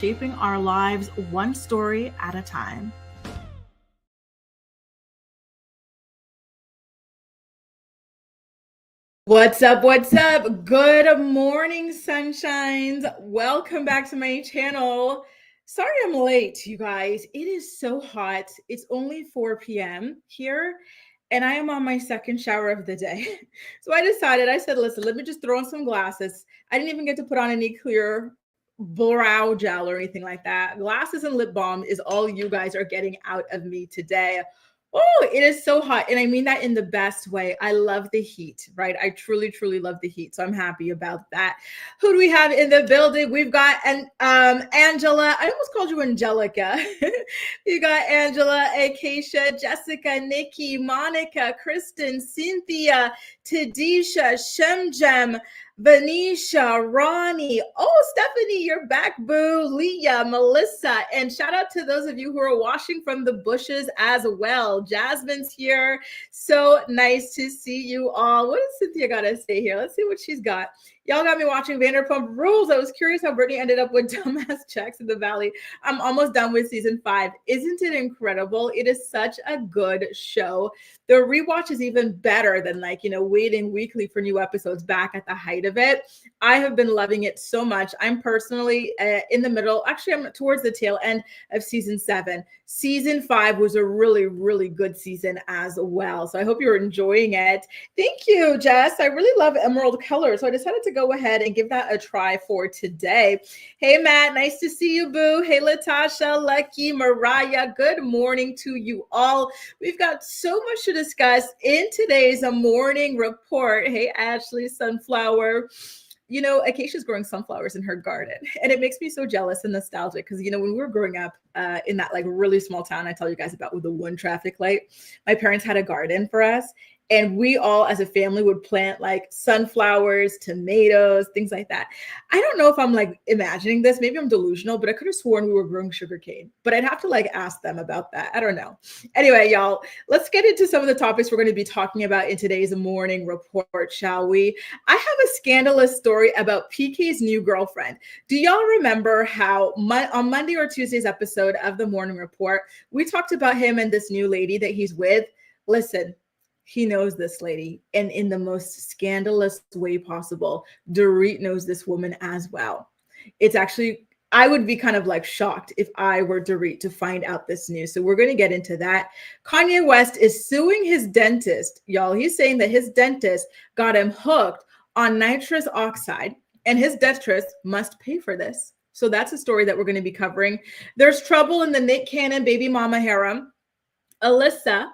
shaping our lives one story at a time. What's up? What's up? Good morning, sunshines. Welcome back to my channel. Sorry I'm late, you guys. It is so hot. It's only 4 p.m. here, and I am on my second shower of the day. So I said, listen, let me just throw on some glasses. I didn't even get to put on any clear brow gel or anything like that. Glasses and lip balm is all you guys are getting out of me today. Oh, it is so hot. And I mean that in the best way. I love the heat, right? I truly, truly love the heat. So I'm happy about that. Who do we have in the building? We've got Angela. I almost called you Angelica. You got Angela, Acacia, Jessica, Nikki, Monica, Kristen, Cynthia, Tadisha, Shemjem, Venetia, Ronnie. Oh, Stephanie, you're back, boo. Leah, Melissa, and shout out to those of you who are watching from the bushes as well. Jasmine's here. So nice to see you all. What does Cynthia got to say here? Let's see what she's got. Y'all got me watching Vanderpump Rules. I was curious how Brittany ended up with dumbass checks in the valley. I'm almost done with season 5. Isn't it incredible? It is such a good show. The rewatch is even better than waiting weekly for new episodes back at the height of it. I have been loving it so much. I'm personally in the middle. Actually, I'm towards the tail end of season 7. Season 5 was a really, really good season as well. So I hope you're enjoying it. Thank you, Jess. I really love emerald color. So I decided to go ahead and give that a try for today. Hey, Matt, nice to see you, boo. Hey, Latasha, Lucky, Mariah, good morning to you all. We've got so much to discuss in today's morning report. Hey, Ashley, Sunflower. You know, Acacia's growing sunflowers in her garden, and it makes me so jealous and nostalgic because, when we were growing up in that really small town I tell you guys about with the one traffic light, my parents had a garden for us. And we all as a family would plant sunflowers, tomatoes, things like that. I don't know if I'm imagining this. Maybe I'm delusional, but I could have sworn we were growing sugarcane. But I'd have to ask them about that. I don't know. Anyway, y'all, let's get into some of the topics we're going to be talking about in today's morning report, shall we? I have a scandalous story about PK's new girlfriend. Do y'all remember how on Monday or Tuesday's episode of the morning report, we talked about him and this new lady that he's with? Listen. He knows this lady, and in the most scandalous way possible. Dorit knows this woman as well. It's actually, I would be kind of shocked if I were Dorit to find out this news. So we're going to get into that. Kanye West is suing his dentist, y'all. He's saying that his dentist got him hooked on nitrous oxide, and his dentist must pay for this. So that's a story that we're going to be covering. There's trouble in the Nick Cannon baby mama harem. Alyssa,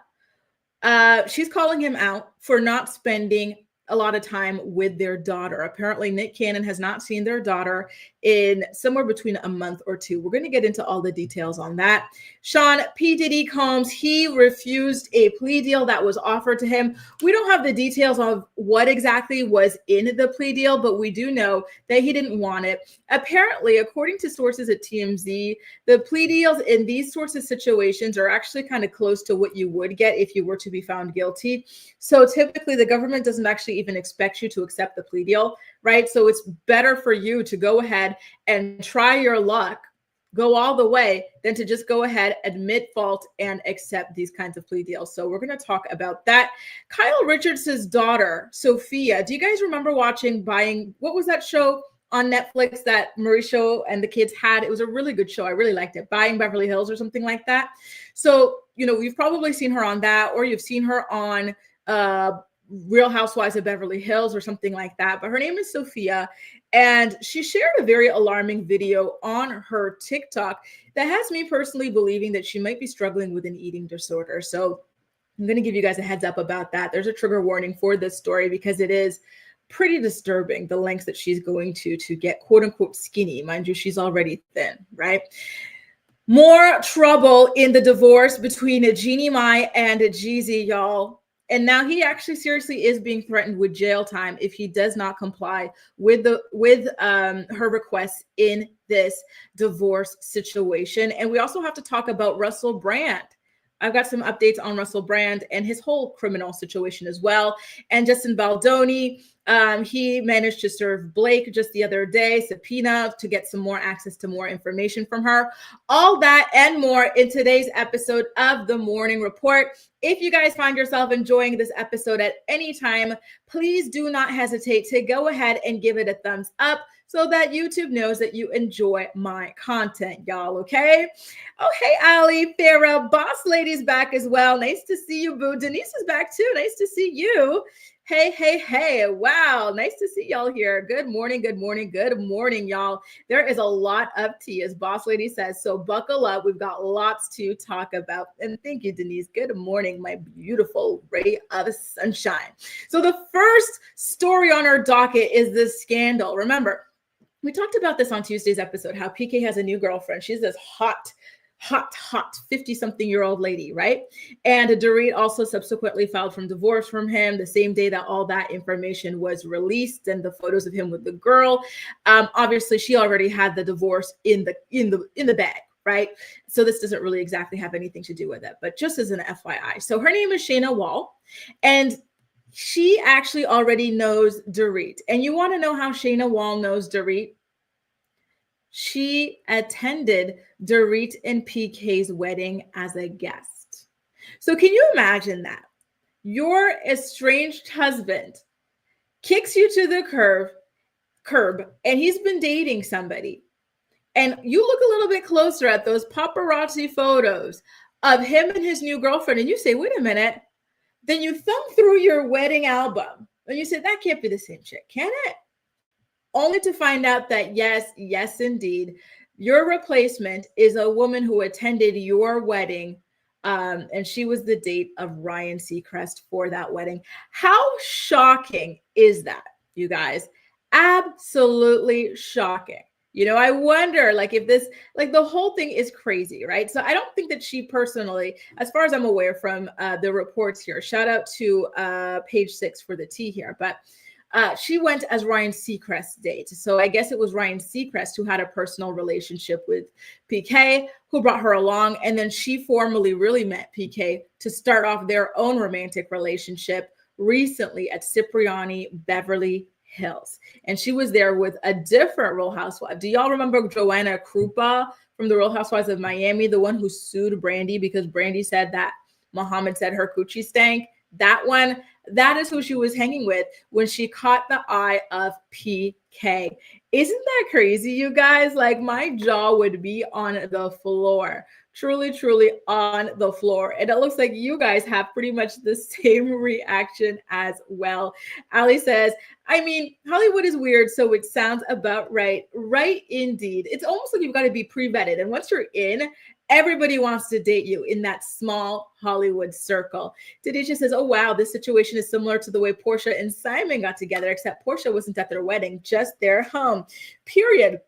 she's calling him out for not spending a lot of time with their daughter. Apparently, Nick Cannon has not seen their daughter in somewhere between a month or 2. We're going to get into all the details on that. Sean P. Diddy Combs, he refused a plea deal that was offered to him. We don't have the details of what exactly was in the plea deal, but we do know that he didn't want it. Apparently, according to sources at TMZ, the plea deals in these sorts of situations are actually kind of close to what you would get if you were to be found guilty. So typically, the government doesn't actually even expect you to accept the plea deal, right? So it's better for you to go ahead and try your luck, go all the way, than to just go ahead, admit fault, and accept these kinds of plea deals. So we're going to talk about that. Kyle Richards' daughter, Sophia. Do you guys remember watching what was that show on Netflix that Mauricio and the kids had? It was a really good show. I really liked it. Buying Beverly Hills or something like that. So, you've probably seen her on that, or you've seen her on Real Housewives of Beverly Hills or something like that. But her name is Sophia, and she shared a very alarming video on her TikTok that has me personally believing that she might be struggling with an eating disorder. So I'm going to give you guys a heads up about that. There's a trigger warning for this story because it is pretty disturbing, the lengths that she's going to get quote unquote skinny. Mind you, she's already thin, right? More trouble in the divorce between Jeannie Mai and Jeezy, y'all. And now he actually seriously is being threatened with jail time if he does not comply with her requests in this divorce situation. And we also have to talk about Russell Brand. I've got some updates on Russell Brand and his whole criminal situation as well. And Justin Baldoni, He managed to serve Blake just the other day, subpoena to get some more access to more information from her. All that and more in today's episode of The Morning Report. If you guys find yourself enjoying this episode at any time, please do not hesitate to go ahead and give it a thumbs up so that YouTube knows that you enjoy my content, y'all, okay? Oh, hey, Ali, Farah, Boss Lady's back as well. Nice to see you, boo. Denise is back too. Nice to see you. Hey, hey, hey. Wow. Nice to see y'all here. Good morning, good morning, good morning, y'all. There is a lot of tea, as Boss Lady says, so buckle up. We've got lots to talk about. And thank you, Denise. Good morning, my beautiful ray of sunshine. So the first story on our docket is this scandal. Remember, we talked about this on Tuesday's episode, how PK has a new girlfriend. She's this hot 50-something-year-old lady, right? And Dorit also subsequently filed for divorce from him the same day that all that information was released and the photos of him with the girl. Obviously, she already had the divorce in the bag, right? So this doesn't really exactly have anything to do with it, but just as an FYI. So her name is Shayna Wall, and she actually already knows Dorit. And you want to know how Shayna Wall knows Dorit? She attended Dorit and PK's wedding as a guest. So can you imagine that? Your estranged husband kicks you to the curb, and he's been dating somebody. And you look a little bit closer at those paparazzi photos of him and his new girlfriend, and you say, wait a minute. Then you thumb through your wedding album, and you say, that can't be the same chick, can it? Only to find out that yes, indeed, your replacement is a woman who attended your wedding, and she was the date of Ryan Seacrest for that wedding. How shocking is that, you guys? Absolutely shocking. You know, I wonder, if this, the whole thing is crazy, right? So I don't think that she personally, as far as I'm aware from the reports here, shout out to page 6 for the tea here, but she went as Ryan Seacrest's date. So I guess it was Ryan Seacrest who had a personal relationship with PK, who brought her along. And then she formally really met PK to start off their own romantic relationship recently at Cipriani, Beverly Hills. And she was there with a different Real Housewife. Do y'all remember Joanna Krupa from the Real Housewives of Miami, the one who sued Brandy because Brandy said that Muhammad said her coochie stank? That one, that is who she was hanging with when she caught the eye of PK. Isn't that crazy, you guys? My jaw would be on the floor. Truly on the floor. And it looks like you guys have pretty much the same reaction as well. Ali says, I mean, Hollywood is weird, so it sounds about right. Right, indeed. It's almost like you've got to be pre-vetted. And once you're in, everybody wants to date you in that small Hollywood circle. Tadisha says, oh, wow, this situation is similar to the way Portia and Simon got together, except Portia wasn't at their wedding, just their home, period.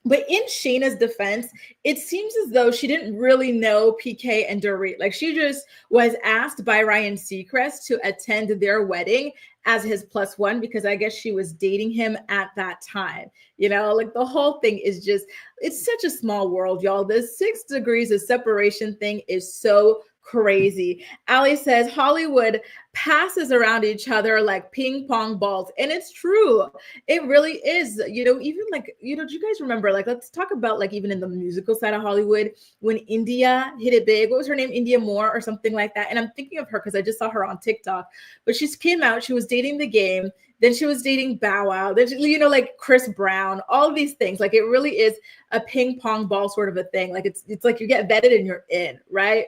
But in Shayna's defense, it seems as though she didn't really know PK and Dorit. She just was asked by Ryan Seacrest to attend their wedding as his plus one because I guess she was dating him at that time. You know, the whole thing is just, it's such a small world, y'all. The 6 degrees of separation thing is so crazy. Ali says Hollywood passes around each other like ping pong balls. And it's true. It really is. You know, even do you guys remember, let's talk about even in the musical side of Hollywood, when India hit it big. What was her name? India Moore or something like that. And I'm thinking of her because I just saw her on TikTok, but she came out, she was dating The Game. Then she was dating Bow Wow. Then, Chris Brown, all of these things. It really is a ping pong ball sort of a thing. It's like you get vetted and you're in, right?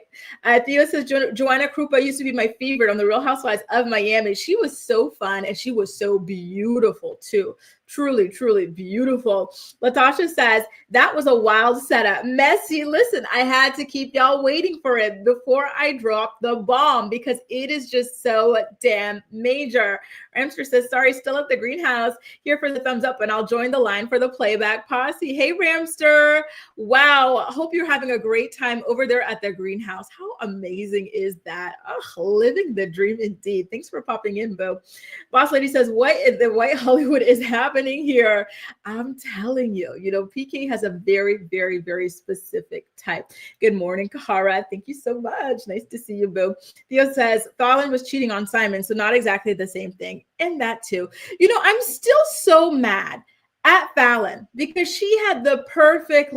Theo says, Joanna Krupa used to be my favorite on The Real Housewives of Miami. She was so fun and she was so beautiful too. Truly beautiful. Latasha says, that was a wild setup. Messy. Listen, I had to keep y'all waiting for it before I dropped the bomb because it is just so damn major. Ramster says, sorry, still at the greenhouse. Here for the thumbs up and I'll join the line for the playback posse. Hey, Ramster. Wow. Hope you're having a great time over there at the greenhouse. How amazing is that? Oh, living the dream indeed. Thanks for popping in, Bo. Boss Lady says, what in the white Hollywood is happening? happening here. I'm telling you, PK has a very, very, very specific type. Good morning, Kahara. Thank you so much. Nice to see you, boo. Theo says, Fallon was cheating on Simon, so not exactly the same thing. And that too. I'm still so mad at Fallon because she had the perfect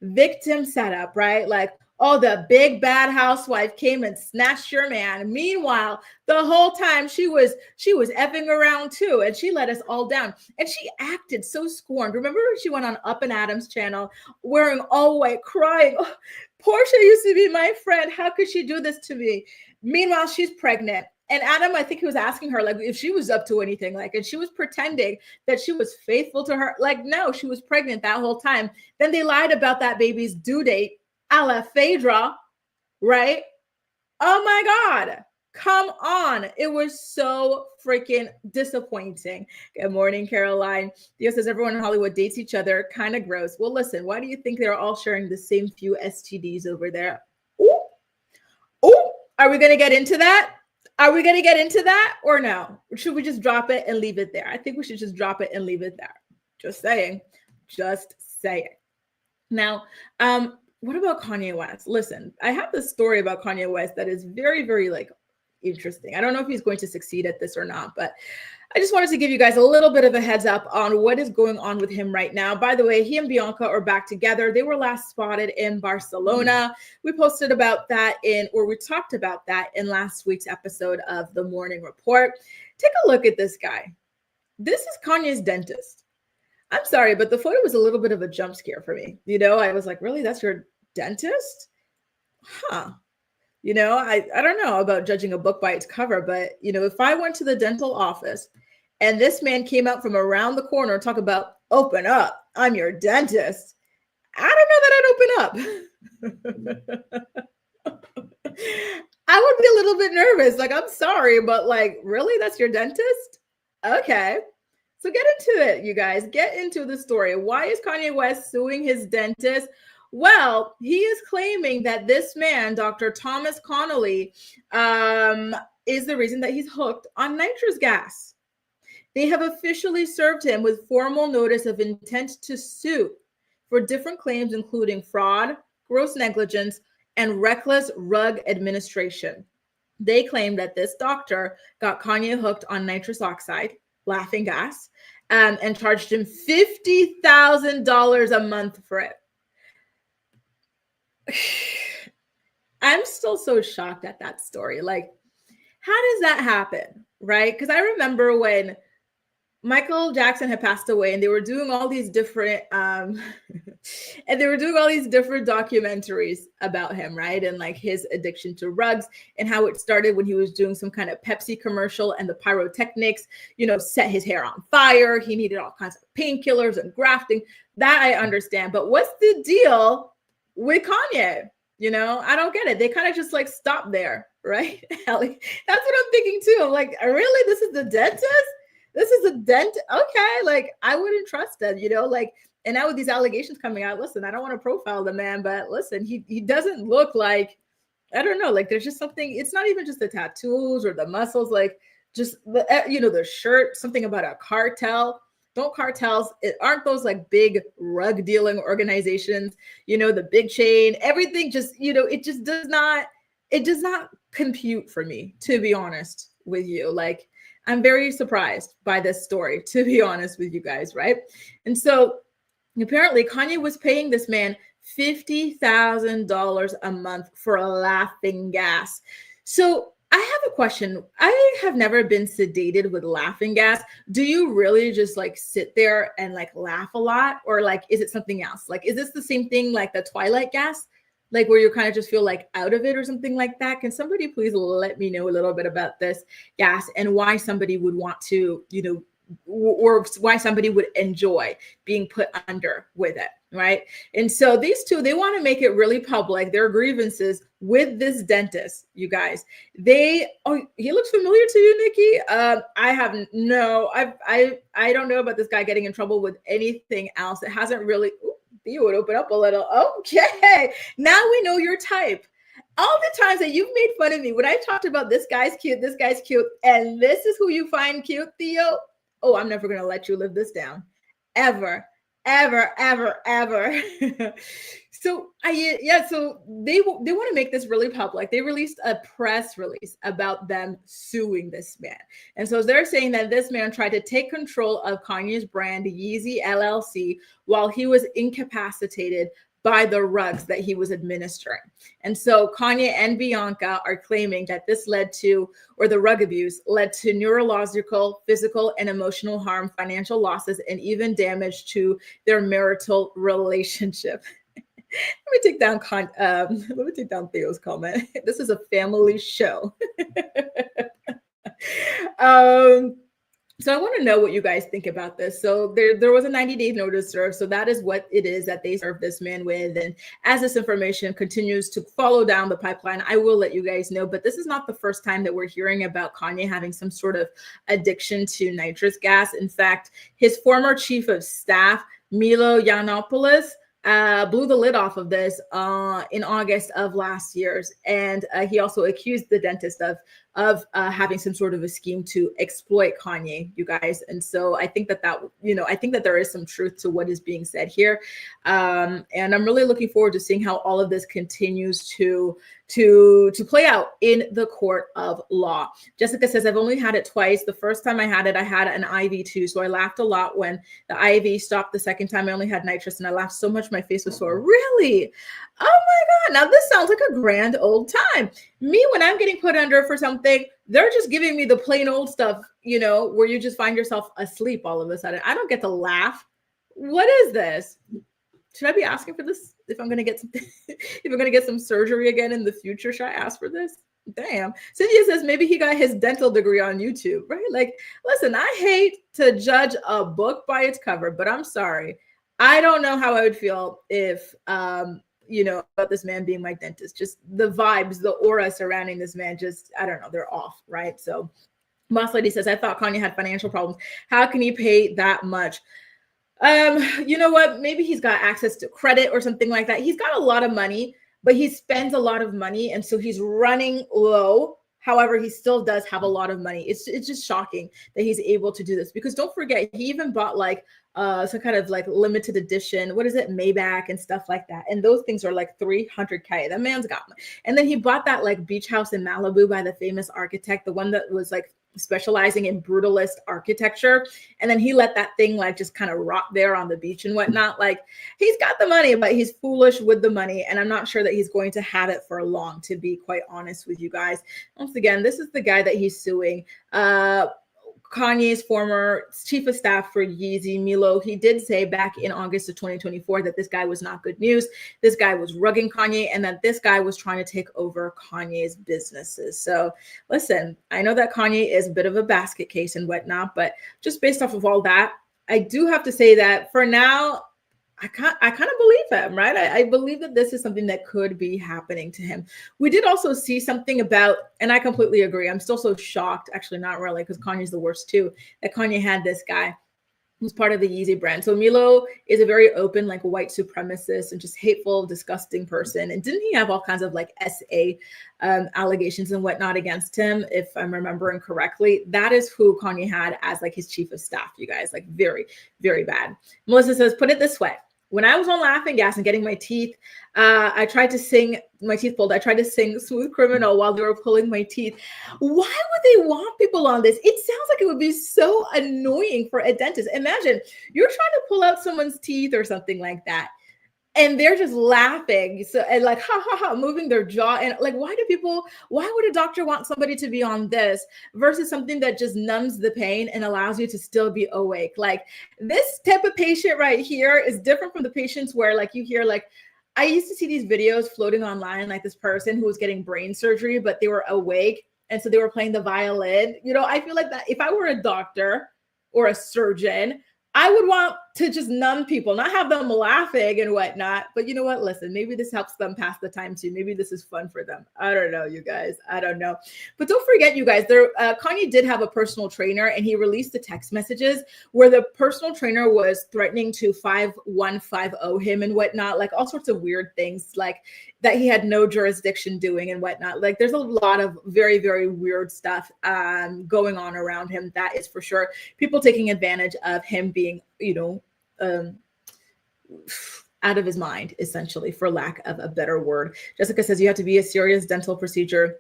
victim setup, right? Like, oh, the big bad housewife came and snatched your man. Meanwhile, the whole time she was effing around too, and she let us all down. And she acted so scorned. Remember when she went on Up and Adam's channel wearing all white, crying, oh, Portia used to be my friend. How could she do this to me? Meanwhile, she's pregnant. And Adam, I think he was asking her if she was up to anything, and she was pretending that she was faithful to her. No, she was pregnant that whole time. Then they lied about that baby's due date, a la Phaedra, right? Oh my God. Come on. It was so freaking disappointing. Good morning, Caroline. Theo says everyone in Hollywood dates each other. Kind of gross. Well, listen, why do you think they're all sharing the same few STDs over there? Ooh. Ooh. Are we going to get into that? Are we going to get into that or no? Or should we just drop it and leave it there? I think we should just drop it and leave it there. Just saying. Just saying. Now, what about Kanye West? Listen, I have this story about Kanye West that is very, very interesting. I don't know if he's going to succeed at this or not, but I just wanted to give you guys a little bit of a heads up on what is going on with him right now. By the way, he and Bianca are back together. They were last spotted in Barcelona. We posted about that we talked about that in last week's episode of The Morning Report. Take a look at this guy. This is Kanye's dentist. I'm sorry, but the photo was a little bit of a jump scare for me. I was like, really? That's your dentist? Huh. I don't know about judging a book by its cover, but, if I went to the dental office and this man came out from around the corner and talk about open up, I'm your dentist, I don't know that I'd open up. I would be a little bit nervous. I'm sorry, but really? That's your dentist? Okay. So get into it, you guys. Get into the story. Why is Kanye West suing his dentist? Well, he is claiming that this man, Dr. Thomas Connolly, is the reason that he's hooked on nitrous gas. They have officially served him with formal notice of intent to sue for different claims, including fraud, gross negligence, and reckless rug administration. They claim that this doctor got Kanye hooked on nitrous oxide, laughing gas, and charged him $50,000 a month for it. I'm still so shocked at that story. How does that happen? Right? Because I remember when Michael Jackson had passed away and they were doing all these different documentaries about him, right? And his addiction to rugs and how it started when he was doing some kind of Pepsi commercial and the pyrotechnics, set his hair on fire. He needed all kinds of painkillers and grafting. That I understand. But what's the deal with Kanye? I don't get it. They kind of just stop there, right? Ellie, that's what I'm thinking too. I'm really? This is the dentist? This is a dent. Okay. I wouldn't trust it, and now with these allegations coming out, listen, I don't want to profile the man, but listen, he doesn't look I don't know, there's just something. It's not even just the tattoos or the muscles, just the, the shirt, something about a cartel. Don't cartels, aren't those big rug dealing organizations, the big chain, everything just, it just does not compute for me, to be honest with you. I'm very surprised by this story, to be honest with you guys, right? And so apparently Kanye was paying this man $50,000 a month for a laughing gas. So I have a question. I have never been sedated with laughing gas. Do you really just sit there and laugh a lot? Or is it something else? Is this the same thing like the Twilight gas? Where you kind of just feel out of it or something like that? Can somebody please let me know a little bit about this gas and why somebody would want to, or why somebody would enjoy being put under with it, right? And so these two, they want to make it really public, their grievances with this dentist, you guys. He looks familiar to you, Nikki? I don't know about this guy getting in trouble with anything else. It hasn't really... You would open up a little. Okay. Now we know your type. All the times that you've made fun of me when I talked about this guy's cute, and this is who you find cute, Theo. oh, I'm never going to let you live this down. Ever, ever, ever, ever. So so they want to make this really public. They released a press release about them suing this man. And so they're saying that this man tried to take control of Kanye's brand Yeezy LLC while he was incapacitated by the rugs that he was administering. And so Kanye and Bianca are claiming that this led to, or the rug abuse led to neurological, physical, and emotional harm, financial losses, and even damage to their marital relationship. Let me take down Theo's comment. This is a family show. So I want to know what you guys think about this. So there was a 90-day notice served. So that is what it is that they served this man with. And as this information continues to follow down the pipeline, I will let you guys know. But this is not the first time that we're hearing about Kanye having some sort of addiction to nitrous gas. In fact, his former chief of staff, Milo Yiannopoulos, blew the lid off of this in August of last year. And he also accused the dentist of having some sort of a scheme to exploit Kanye, you guys. And so I think that I think that there is some truth to what is being said here. And I'm really looking forward to seeing how all of this continues to play out in the court of law. Jessica says, I've only had it twice. The first time I had an IV too. So I laughed a lot when the IV stopped. The second time I only had nitrous and I laughed so much my face was sore. Really? Oh my God. Now this sounds like a grand old time. Me, when I'm getting put under for something, they're just giving me the plain old stuff, where you just find yourself asleep all of a sudden. I don't get to laugh. What is this? Should I be asking for this if I'm going to get some, if I'm going to get some surgery again in the future? Should I ask for this? Damn. Cynthia says maybe he got his dental degree on YouTube, right? Like, listen, I hate to judge a book by its cover, but I'm sorry. I don't know how I would feel if, about this man being my dentist. Just the vibes, the aura surrounding this man, just, I don't know, they're off, right? So Boss Lady says, I thought Kanye had financial problems. How can he pay that much? You know what? Maybe he's got access to credit or something like that. He's got a lot of money, but he spends a lot of money. And so he's running low. However, he still does have a lot of money. It's just shocking that he's able to do this, because don't forget, he even bought like some kind of like limited edition, what is it, Maybach and stuff like that. And those things are like $300K. That man's got money. And then he bought that like beach house in Malibu by the famous architect, the one that was like specializing in brutalist architecture. And then he let that thing like just kind of rot there on the beach and whatnot. Like, he's got the money, but he's foolish with the money. And I'm not sure that he's going to have it for long, to be quite honest with you guys. Once again, this is the guy that he's suing. Kanye's former chief of staff for Yeezy, Milo, he did say back in August of 2024 that this guy was not good news. This guy was rugging Kanye, and that this guy was trying to take over Kanye's businesses. So listen, I know that Kanye is a bit of a basket case and whatnot, but just based off of all that, I do have to say that for now, I kind of believe him, right? I believe that this is something that could be happening to him. We did also see something about, and I completely agree. I'm still so shocked, actually not really, because Kanye's the worst too, that Kanye had this guy who's part of the Yeezy brand. So Milo is a very open, like white supremacist and just hateful, disgusting person. And didn't he have all kinds of like SA allegations and whatnot against him, if I'm remembering correctly? That is who Kanye had as like his chief of staff, you guys, like very, very bad. Melissa says, put it this way. When I was on laughing gas and getting my teeth, I tried to sing, my teeth pulled. I tried to sing Smooth Criminal while they were pulling my teeth. Why would they want people on this? It sounds like it would be so annoying for a dentist. Imagine you're trying to pull out someone's teeth or something like that, and they're just laughing. So, and like, ha, ha, ha, moving their jaw. And like, why would a doctor want somebody to be on this versus something that just numbs the pain and allows you to still be awake? Like, this type of patient right here is different from the patients where like you hear, like, I used to see these videos floating online, like this person who was getting brain surgery, but they were awake. And so they were playing the violin. I feel like that if I were a doctor or a surgeon, I would want to just numb people, not have them laughing and whatnot. But you know what? Listen, maybe this helps them pass the time too. Maybe this is fun for them. I don't know, you guys. I don't know. But don't forget, you guys, Kanye did have a personal trainer, and he released the text messages where the personal trainer was threatening to 5150 him and whatnot, like all sorts of weird things, like that he had no jurisdiction doing and whatnot. Like there's a lot of very, very weird stuff going on around him. That is for sure. People taking advantage of him being, out of his mind, essentially, for lack of a better word. Jessica says you have to be a serious dental procedure.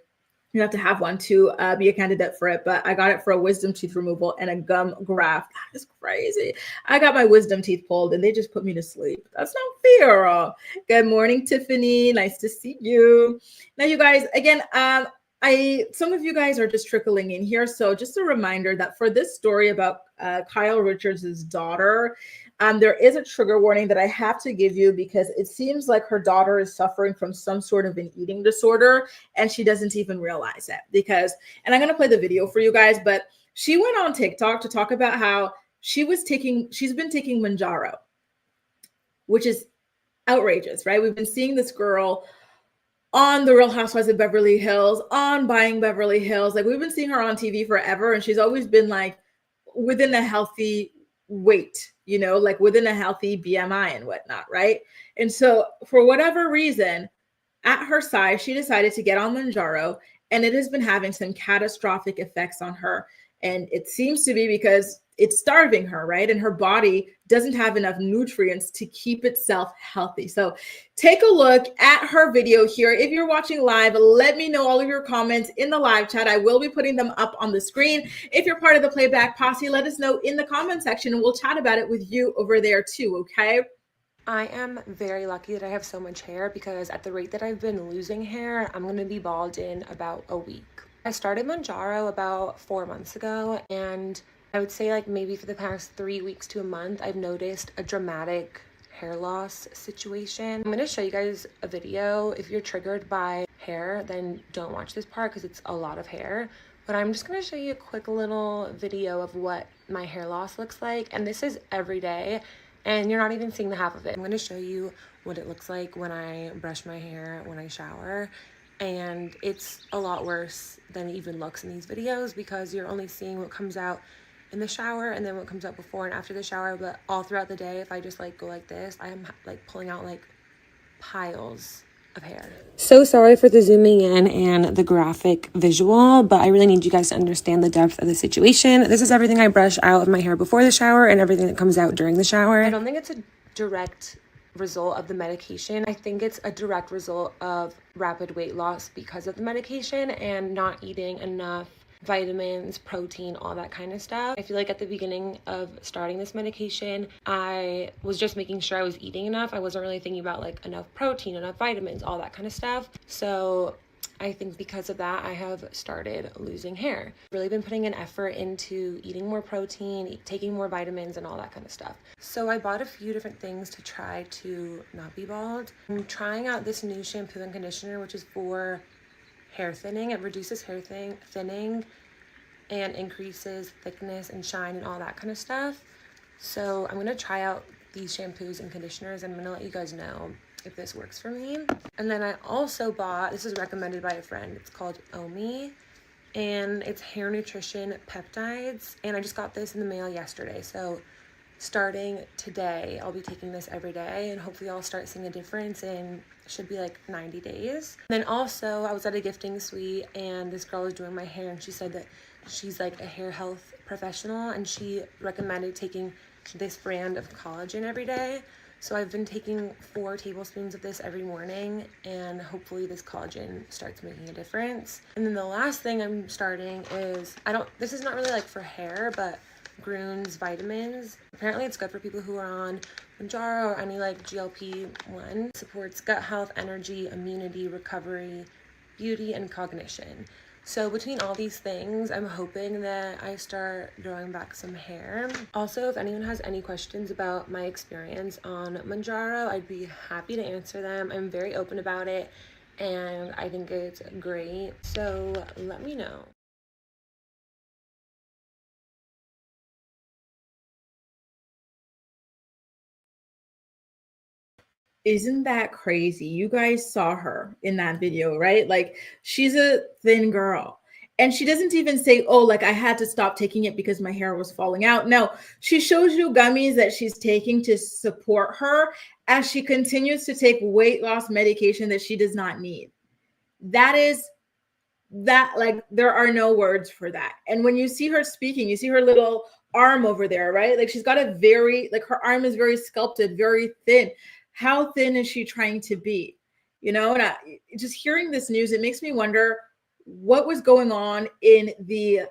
You have to have one to be a candidate for it. But I got it for a wisdom teeth removal and a gum graft. That is crazy. I got my wisdom teeth pulled and they just put me to sleep. That's not fair. Good morning, Tiffany. Nice to see you. Now, you guys, again, some of you guys are just trickling in here. So just a reminder that for this story about Kyle Richards' daughter, there is a trigger warning that I have to give you because it seems like her daughter is suffering from some sort of an eating disorder and she doesn't even realize it. And I'm going to play the video for you guys, but she went on TikTok to talk about how she's been taking Manjaro, which is outrageous, right? We've been seeing this girl on The Real Housewives of Beverly Hills, on Buying Beverly Hills. Like we've been seeing her on TV forever, and she's always been like within a healthy weight, like within a healthy BMI and whatnot, right? And so for whatever reason, at her size, she decided to get on Manjaro, and it has been having some catastrophic effects on her. And it seems to be because it's starving her, right? And her body doesn't have enough nutrients to keep itself healthy. So take a look at her video here. If you're watching live, let me know all of your comments in the live chat. I will be putting them up on the screen. If you're part of the Playback Posse, let us know in the comment section and we'll chat about it with you over there too, okay? I am very lucky that I have so much hair because at the rate that I've been losing hair, I'm going to be bald in about a week. I started Manjaro about 4 months ago, and I would say like maybe for the past 3 weeks to a month, I've noticed a dramatic hair loss situation. I'm going to show you guys a video. If you're triggered by hair, then don't watch this part because it's a lot of hair. But I'm just going to show you a quick little video of what my hair loss looks like. And this is every day, and you're not even seeing the half of it. I'm going to show you what it looks like when I brush my hair, when I shower. And it's a lot worse than it even looks in these videos because you're only seeing what comes out in the shower and then what comes out before and after the shower. But all throughout the day, if I just like go like this, I am like pulling out like piles of hair. So sorry for the zooming in and the graphic visual, but I really need you guys to understand the depth of the situation. This is everything I brush out of my hair before the shower and everything that comes out during the shower. I don't think it's a direct result of the medication. I think it's a direct result of rapid weight loss because of the medication and not eating enough vitamins, protein, all that kind of stuff. I feel like at the beginning of starting this medication, I was just making sure I was eating enough. I wasn't really thinking about like enough protein, enough vitamins, all that kind of stuff. So I think because of that, I have started losing hair. Really been putting an effort into eating more protein, taking more vitamins, and all that kind of stuff. So I bought a few different things to try to not be bald. I'm trying out this new shampoo and conditioner, which is for hair thinning. It reduces hair thinning and increases thickness and shine and all that kind of stuff. So I'm going to try out these shampoos and conditioners. I'm going to let you guys know if this works for me. And then I also bought, this is recommended by a friend, it's called Omi, and it's hair nutrition peptides, and I just got this in the mail yesterday. So starting today, I'll be taking this every day, and hopefully I'll start seeing a difference in, should be like 90 days. And then also, I was at a gifting suite, and this girl was doing my hair, and she said that she's like a hair health professional, and she recommended taking this brand of collagen every day. So I've been taking 4 tablespoons of this every morning, and hopefully this collagen starts making a difference. And then the last thing I'm starting is, this is not really like for hair, but Grun's vitamins. Apparently it's good for people who are on Manjaro or any like GLP-1. Supports gut health, energy, immunity, recovery, beauty, and cognition. So between all these things, I'm hoping that I start growing back some hair. Also, if anyone has any questions about my experience on Manjaro, I'd be happy to answer them. I'm very open about it, and I think it's great. So let me know. Isn't that crazy? You guys saw her in that video, right? Like she's a thin girl. And she doesn't even say, oh, like I had to stop taking it because my hair was falling out. No, she shows you gummies that she's taking to support her as she continues to take weight loss medication that she does not need. That is that, like, there are no words for that. And when you see her speaking, you see her little arm over there, right? Like she's got a very, like her arm is very sculpted, very thin. How thin is she trying to be? You know, and just hearing this news, it makes me wonder what was going on in the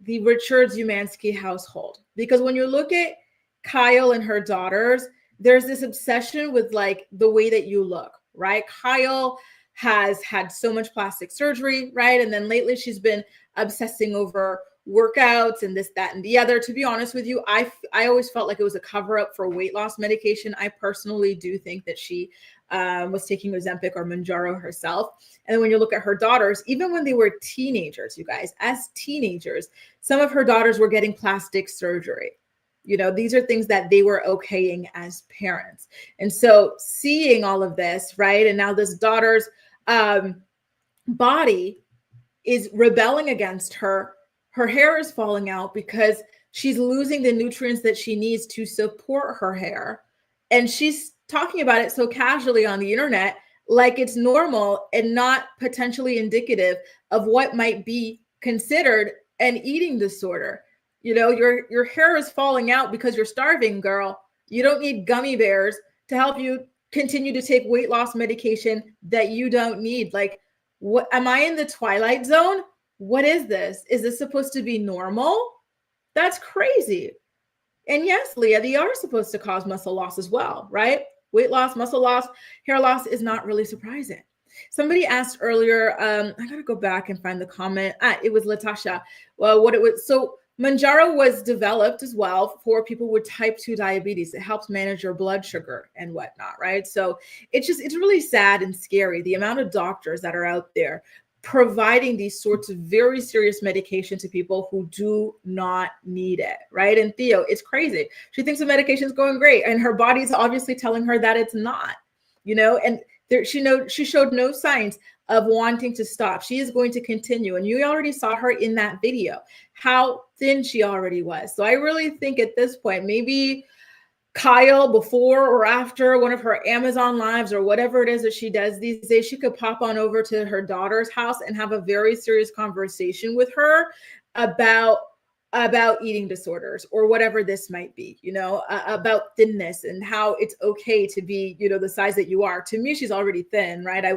Richard Zumansky household. Because when you look at Kyle and her daughters, there's this obsession with like the way that you look, right? Kyle has had so much plastic surgery, right? And then lately she's been obsessing over workouts and this, that, and the other. To be honest with you, I always felt like it was a cover up for weight loss medication. I personally do think that she was taking Ozempic or Mounjaro herself. And then when you look at her daughters, even when they were teenagers, you guys, as teenagers, some of her daughters were getting plastic surgery. You know, these are things that they were okaying as parents. And so seeing all of this, right? And now this daughter's body is rebelling against her. Her hair is falling out because she's losing the nutrients that she needs to support her hair. And she's talking about it so casually on the internet, like it's normal and not potentially indicative of what might be considered an eating disorder. You know, your hair is falling out because you're starving, girl. You don't need gummy bears to help you continue to take weight loss medication that you don't need. Like, what am I in the twilight zone? What is this? Is this supposed to be normal? That's crazy. And yes, Leah, they are supposed to cause muscle loss as well, right? Weight loss, muscle loss, hair loss is not really surprising. Somebody asked earlier, I gotta go back and find the comment. It was Latasha. Well, what it was, so Mounjaro was developed as well for people with type 2 diabetes. It helps manage your blood sugar and whatnot, right? So it's really sad and scary, the amount of doctors that are out there providing these sorts of very serious medication to people who do not need it, right? And Theo, it's crazy. She thinks the medication is going great, and her body's obviously telling her that it's not, you know, and she showed no signs of wanting to stop. She is going to continue. And you already saw her in that video, how thin she already was. So I really think at this point, maybe Kyle, before or after one of her Amazon lives or whatever it is that she does these days, she could pop on over to her daughter's house and have a very serious conversation with her about eating disorders or whatever this might be, you know, about thinness and how it's okay to be, you know, the size that you are. To me, she's already thin, right? I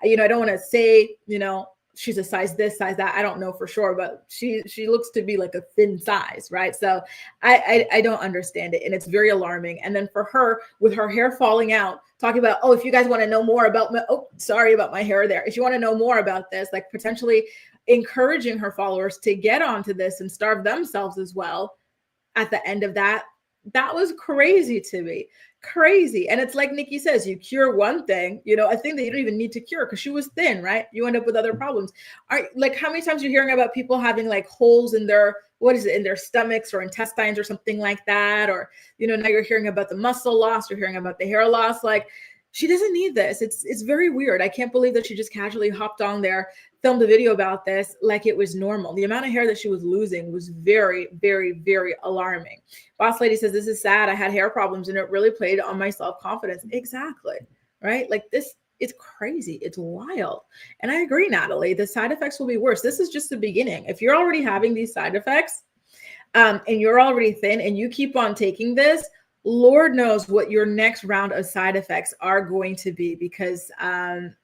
you know, I don't want to say, you know, she's a size this, size that. I don't know for sure, but she looks to be like a thin size, right? So I don't understand it, and it's very alarming. And then for her, with her hair falling out, talking about, oh, if you guys want to know more about sorry about my hair there. If you want to know more about this, like potentially encouraging her followers to get onto this and starve themselves as well. At the end of that was crazy to me. Crazy. And it's like Nikki says, you cure one thing, you know, a thing that you don't even need to cure because she was thin, right? You end up with other problems. Like, how many times you're hearing about people having like holes in their, what is it, in their stomachs or intestines or something like that? Or, you know, now you're hearing about the muscle loss, you're hearing about the hair loss. Like, she doesn't need this. It's very weird. I can't believe that she just casually hopped on there, filmed a video about this like it was normal. The amount of hair that she was losing was very, very, very alarming. Boss Lady says, this is sad. I had hair problems and it really played on my self-confidence. Exactly, right? Like this, it's crazy. It's wild. And I agree, Natalie, the side effects will be worse. This is just the beginning. If you're already having these side effects and you're already thin and you keep on taking this, Lord knows what your next round of side effects are going to be, because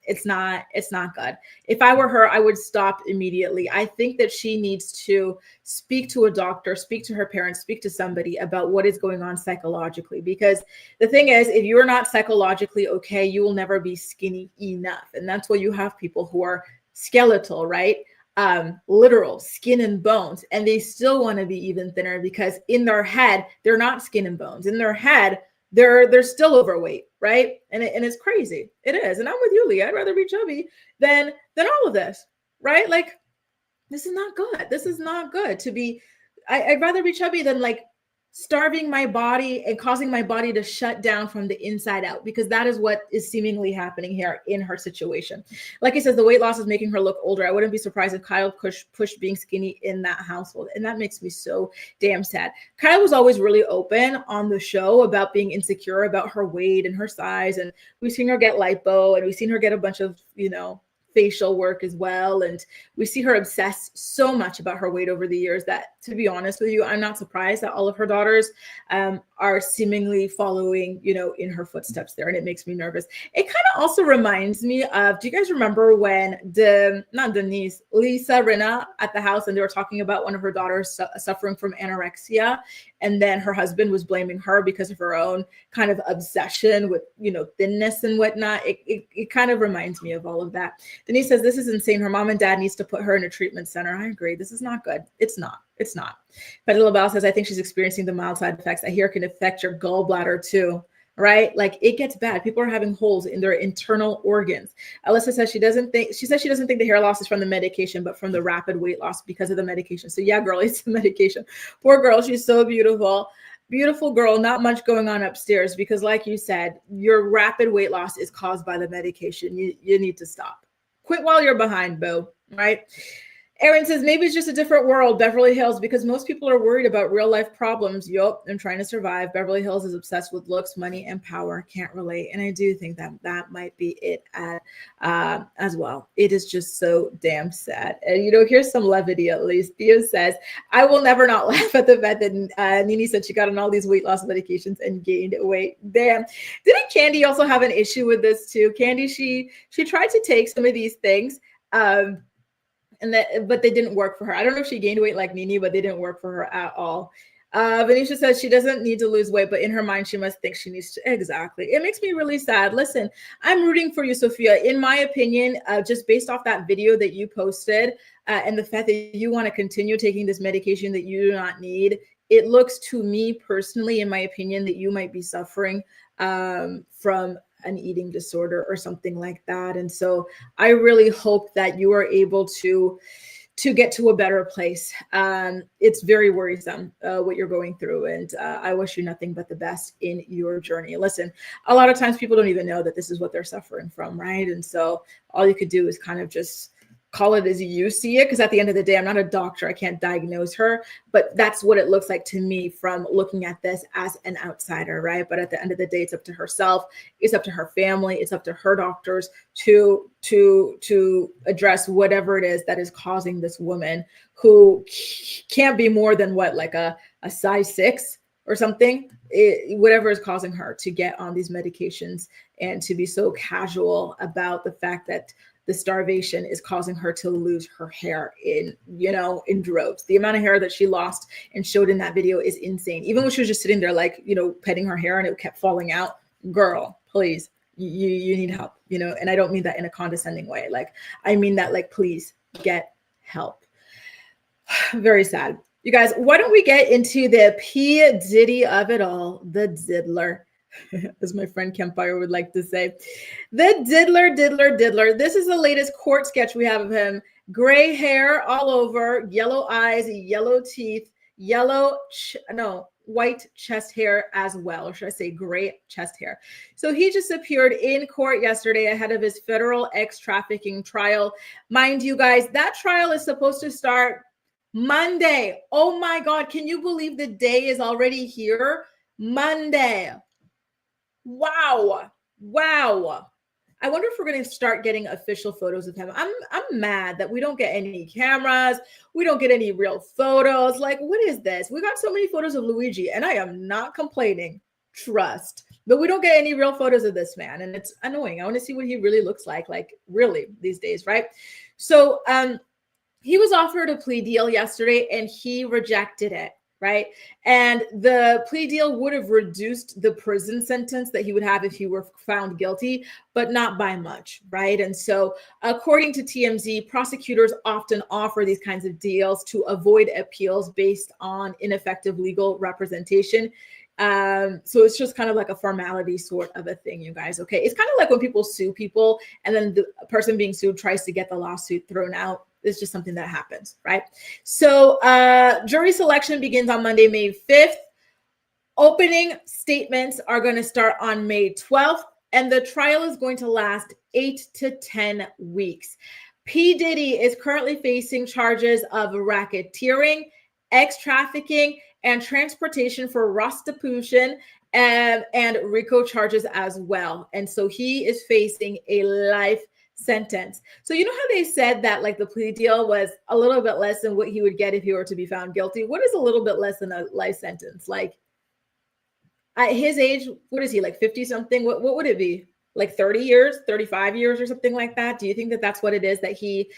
it's not good. If I were her, I would stop immediately. I think that she needs to speak to a doctor, speak to her parents, speak to somebody about what is going on psychologically. Because the thing is, if you're not psychologically okay, you will never be skinny enough. And that's why you have people who are skeletal, right? Literal skin and bones, and they still want to be even thinner because in their head they're not skin and bones. In their head they're still overweight, right? And it's crazy. It is. And I'm with you, Lee. I'd rather be chubby than all of this, right? Like, this is not good. This is not good to be. I'd rather be chubby than like starving my body and causing my body to shut down from the inside out, because that is what is seemingly happening here in her situation. Like he says, the weight loss is making her look older. I wouldn't be surprised if Kyle pushed being skinny in that household. And that makes me so damn sad. Kyle was always really open on the show about being insecure about her weight and her size. And we've seen her get lipo, and we've seen her get a bunch of, facial work as well. And we see her obsess so much about her weight over the years that, to be honest with you, I'm not surprised that all of her daughters are seemingly following, in her footsteps there. And it makes me nervous. It kind of also reminds me of, do you guys remember when Lisa Rinna at the house, and they were talking about one of her daughters suffering from anorexia, and then her husband was blaming her because of her own kind of obsession with, thinness and whatnot. It kind of reminds me of all of that. Denise says, this is insane. Her mom and dad needs to put her in a treatment center. I agree. This is not good. It's not. Petty LaBelle says, I think she's experiencing the mild side effects. I hear it can affect your gallbladder too, right? Like, it gets bad. People are having holes in their internal organs. Alyssa says she doesn't think the hair loss is from the medication, but from the rapid weight loss because of the medication. So yeah, girl, it's the medication. Poor girl. She's so beautiful. Beautiful girl, not much going on upstairs, because like you said, your rapid weight loss is caused by the medication. You need to stop. Quit while you're behind, boo, right? Aaron says, maybe it's just a different world, Beverly Hills, because most people are worried about real life problems. Yup, I'm trying to survive. Beverly Hills is obsessed with looks, money, and power. Can't relate. And I do think that might be it as well. It is just so damn sad. And, here's some levity at least. Theo says, I will never not laugh at the fact that Nini said she got on all these weight loss medications and gained weight. Damn. Didn't Candy also have an issue with this too? Candy, she tried to take some of these things, but they didn't work for her. I don't know if she gained weight like Nini, but they didn't work for her at all. Venetia says she doesn't need to lose weight, but in her mind, she must think she needs to. Exactly. It makes me really sad. Listen, I'm rooting for you, Sophia. In my opinion, just based off that video that you posted and the fact that you want to continue taking this medication that you do not need, it looks to me personally, in my opinion, that you might be suffering from an eating disorder or something like that. And so I really hope that you are able to get to a better place. It's very worrisome what you're going through. And I wish you nothing but the best in your journey. Listen, a lot of times people don't even know that this is what they're suffering from, right? And so all you could do is kind of just call it as you see it, because at the end of the day, I'm not a doctor. I can't diagnose her, but that's what it looks like to me from looking at this as an outsider, right? But at the end of the day, it's up to herself. It's up to her family. It's up to her doctors to address whatever it is that is causing this woman, who can't be more than like a size 6 or something, whatever is causing her to get on these medications and to be so casual about the fact that the starvation is causing her to lose her hair in droves. The amount of hair that she lost and showed in that video is insane. Even when she was just sitting there, like, petting her hair and it kept falling out. Girl, please, you need help, and I don't mean that in a condescending way. Like, I mean that, like, please get help. Very sad. You guys, why don't we get into the P. Diddy of it all, the diddler, as my friend Campfire would like to say. The diddler. This is the latest court sketch we have of him. Gray hair all over, yellow eyes, yellow teeth, white chest hair as well, or should I say gray chest hair. So he just appeared in court yesterday ahead of his federal ex-trafficking trial. Mind you guys, that trial is supposed to start Monday. Oh my God, can you believe the day is already here? Monday. Wow. I wonder if we're going to start getting official photos of him. I'm mad that we don't get any cameras. We don't get any real photos. Like, what is this? We got so many photos of Luigi, and I am not complaining. Trust. But we don't get any real photos of this man, and it's annoying. I want to see what he really looks like really these days, right? So he was offered a plea deal yesterday, and he rejected it. Right. And the plea deal would have reduced the prison sentence that he would have if he were found guilty, but not by much. Right. And so according to TMZ, prosecutors often offer these kinds of deals to avoid appeals based on ineffective legal representation. So it's just kind of like a formality sort of a thing, you guys. Okay. It's kind of like when people sue people and then the person being sued tries to get the lawsuit thrown out. It's just something that happens, right? So jury selection begins on Monday, May 5th. Opening statements are going to start on May 12th, and the trial is going to last 8 to 10 weeks. P. Diddy is currently facing charges of racketeering, ex-trafficking, and transportation for prostitution, and RICO charges as well. And so he is facing a life sentence. So you know how they said that like the plea deal was a little bit less than what he would get if he were to be found guilty? What is a little bit less than a life sentence? Like at his age, what is he, like 50 something? What would it be? Like 30 years, 35 years or something like that? Do you think that that's what it is that he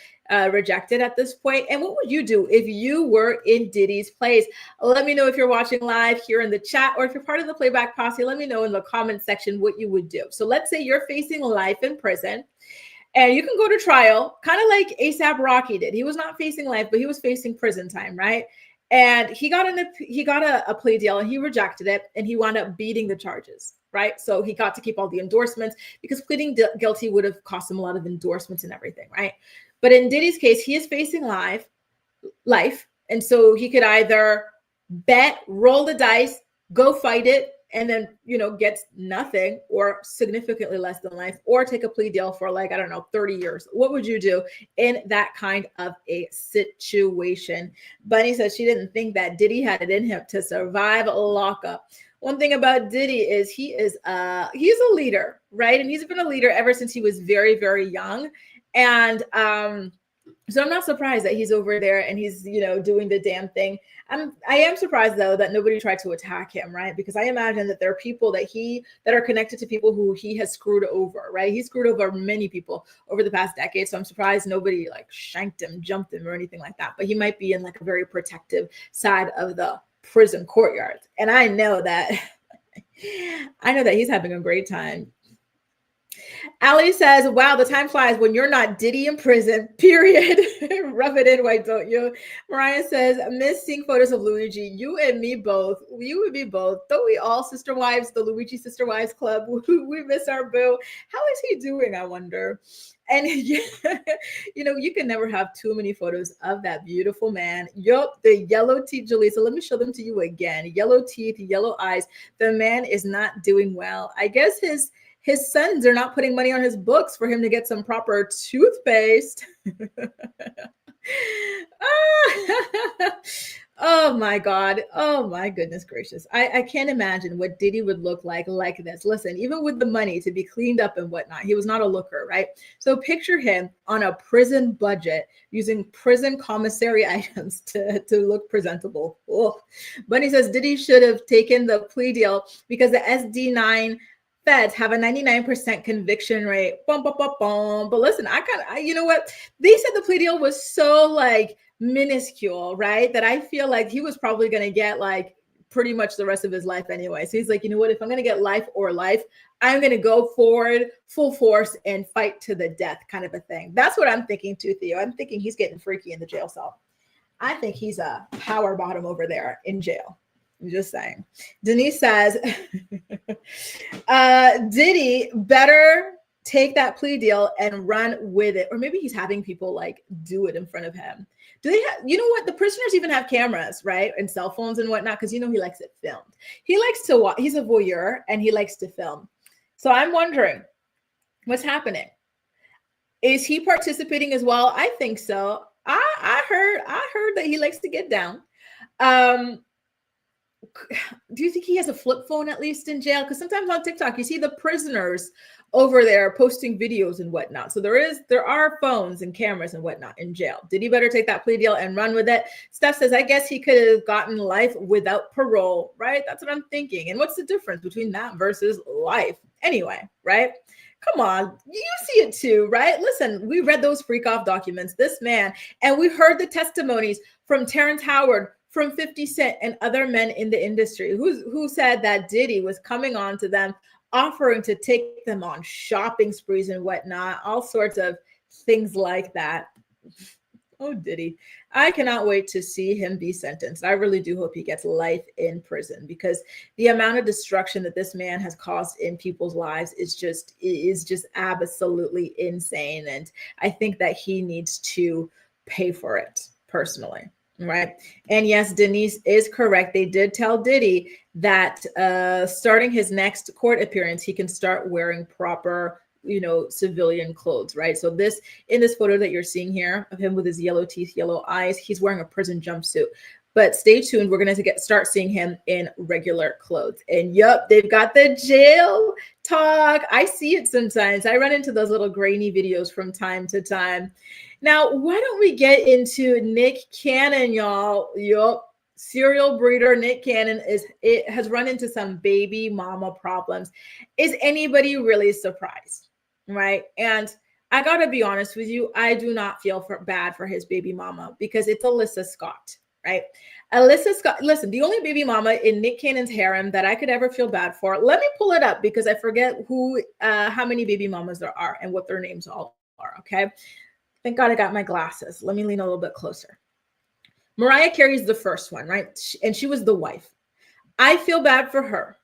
rejected at this point? And what would you do if you were in Diddy's place? Let me know if you're watching live here in the chat, or if you're part of the Playback Posse, let me know in the comment section what you would do. So let's say you're facing life in prison and you can go to trial, kind of like ASAP Rocky did. He was not facing life, but he was facing prison time, right? And he got a plea deal and he rejected it, and he wound up beating the charges, right? So he got to keep all the endorsements because pleading guilty would have cost him a lot of endorsements and everything, right? But in Diddy's case, he is facing life. And so he could either bet, roll the dice, go fight it, and then, gets nothing or significantly less than life, or take a plea deal for 30 years. What would you do in that kind of a situation? Bunny says she didn't think that Diddy had it in him to survive a lockup. One thing about Diddy is he's a leader, right? And he's been a leader ever since he was very, very young. And so I'm not surprised that he's over there and he's, doing the damn thing. I am surprised though that nobody tried to attack him, right? Because I imagine that there are people that are connected to people who he has screwed over, right? He screwed over many people over the past decade. So I'm surprised nobody shanked him, jumped him, or anything like that. But he might be in a very protective side of the prison courtyard. And I know that he's having a great time. Ali says, wow, the time flies when you're not Diddy in prison, period. Rub it in, why don't you? Mariah says, miss seeing photos of Luigi. You and me both. You and me both. Don't we all, Sister Wives, the Luigi Sister Wives Club? We miss our boo. How is he doing, I wonder? And, you can never have too many photos of that beautiful man. Yup, the yellow teeth, Julie. So let me show them to you again. Yellow teeth, yellow eyes. The man is not doing well. I guess his sons are not putting money on his books for him to get some proper toothpaste. Oh my God. Oh my goodness gracious. I can't imagine what Diddy would look like this. Listen, even with the money to be cleaned up and whatnot, he was not a looker, right? So picture him on a prison budget using prison commissary items to look presentable. Oh. Bunny says Diddy should have taken the plea deal because the SD9 feds have a 99% conviction rate. Bum, bum, bum, bum. But listen, you know what? They said the plea deal was so minuscule, right? That I feel like he was probably going to get pretty much the rest of his life anyway. So he's like, you know what? If I'm going to get life or life, I'm going to go forward full force and fight to the death kind of a thing. That's what I'm thinking too, Theo. I'm thinking he's getting freaky in the jail cell. I think he's a power bottom over there in jail. I'm just saying. Denise says, Diddy better take that plea deal and run with it. Or maybe he's having people do it in front of him. Do they have, you know what? The prisoners even have cameras, right? And cell phones and whatnot, because he likes it filmed. He likes to watch. He's a voyeur and he likes to film. So I'm wondering what's happening. Is he participating as well? I think so. I heard that he likes to get down. Do you think he has a flip phone at least in jail? Because sometimes on TikTok, you see the prisoners over there posting videos and whatnot. So there are phones and cameras and whatnot in jail. Did he better take that plea deal and run with it? Steph says, I guess he could have gotten life without parole, right? That's what I'm thinking. And what's the difference between that versus life? Anyway, right? Come on, you see it too, right? Listen, we read those freak off documents, this man, and we heard the testimonies from Terrence Howard, from 50 Cent and other men in the industry who said that Diddy was coming on to them, offering to take them on shopping sprees and whatnot, all sorts of things like that. Oh, Diddy. I cannot wait to see him be sentenced. I really do hope he gets life in prison, because the amount of destruction that this man has caused in people's lives is just absolutely insane. And I think that he needs to pay for it personally. Right. And yes, Denise is correct. They did tell Diddy that starting his next court appearance, he can start wearing proper, civilian clothes. Right. So in this photo that you're seeing here of him with his yellow teeth, yellow eyes, he's wearing a prison jumpsuit. But stay tuned. We're going to start seeing him in regular clothes. And yup, they've got the jail talk. I see it sometimes. I run into those little grainy videos from time to time. Now, why don't we get into Nick Cannon, y'all? Yup, serial breeder Nick Cannon has run into some baby mama problems. Is anybody really surprised? Right? And I got to be honest with you, I do not feel bad for his baby mama because it's Alyssa Scott. Right. Alyssa Scott, listen, the only baby mama in Nick Cannon's harem that I could ever feel bad for. Let me pull it up because I forget how many baby mamas there are and what their names all are. Okay. Thank God I got my glasses. Let me lean a little bit closer. Mariah Carey's the first one, right? And she was the wife. I feel bad for her.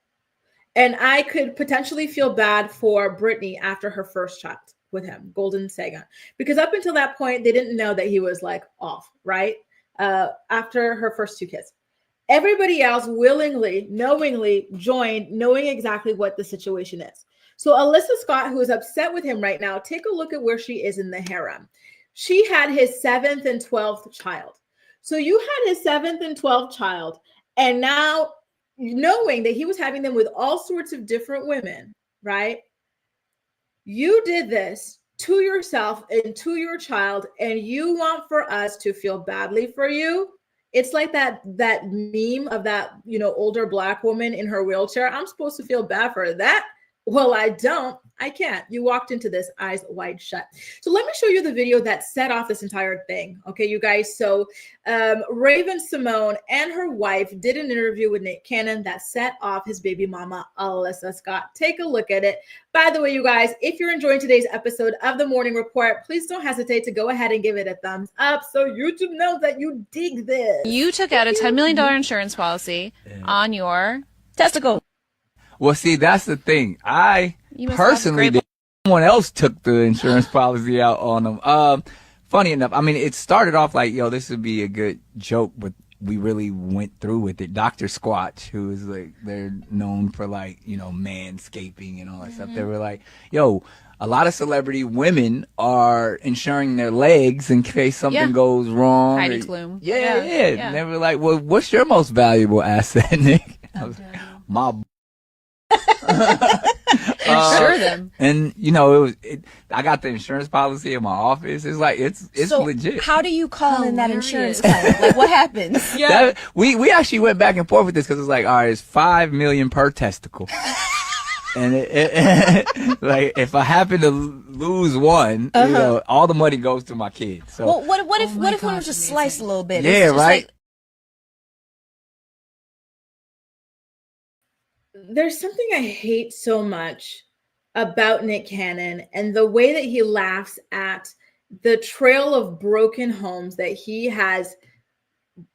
And I could potentially feel bad for Britney after her first child with him, Golden Sagan. Because up until that point, they didn't know that he was like off, right? After her first 2 kids. Everybody else willingly, knowingly joined, knowing exactly what the situation is. So Alyssa Scott, who is upset with him right now, take a look at where she is in the harem. She had his 7th and 12th child. So you had his 7th and 12th child, and now knowing that he was having them with all sorts of different women, right? You did this to yourself and to your child, and you want for us to feel badly for you. It's like that meme of that, older Black woman in her wheelchair. I'm supposed to feel bad for that. Well, I don't. I can't. You walked into this eyes wide shut. So let me show you the video that set off this entire thing. Okay, you guys. So Raven Simone and her wife did an interview with Nick Cannon that set off his baby mama, Alyssa Scott. Take a look at it. By the way, you guys, if you're enjoying today's episode of The Morning Report, please don't hesitate to go ahead and give it a thumbs up so YouTube knows that you dig this. You took out a $10 million insurance policy on your testicle. Well, see, that's the thing. I personally did. Someone else took the insurance policy out on them. Funny enough, I mean, it started off like, yo, this would be a good joke, but we really went through with it. Dr. Squatch, who is like, they're known for like, manscaping and all that stuff. They were like, yo, a lot of celebrity women are insuring their legs in case something goes wrong. Heidi Klum. Yeah. And they were like, well, what's your most valuable asset, Nick? I was like, my insure them. And I got the insurance policy in my office. It's like it's so legit. How do you call in that insurance claim? Like, what happens? We actually went back and forth with this because it's like, all right, it's $5 million per testicle. And like if I happen to lose one, all the money goes to my kids. So well, what if one was just sliced a little bit? Yeah, right. Like, there's something I hate so much about Nick Cannon and the way that he laughs at the trail of broken homes that he has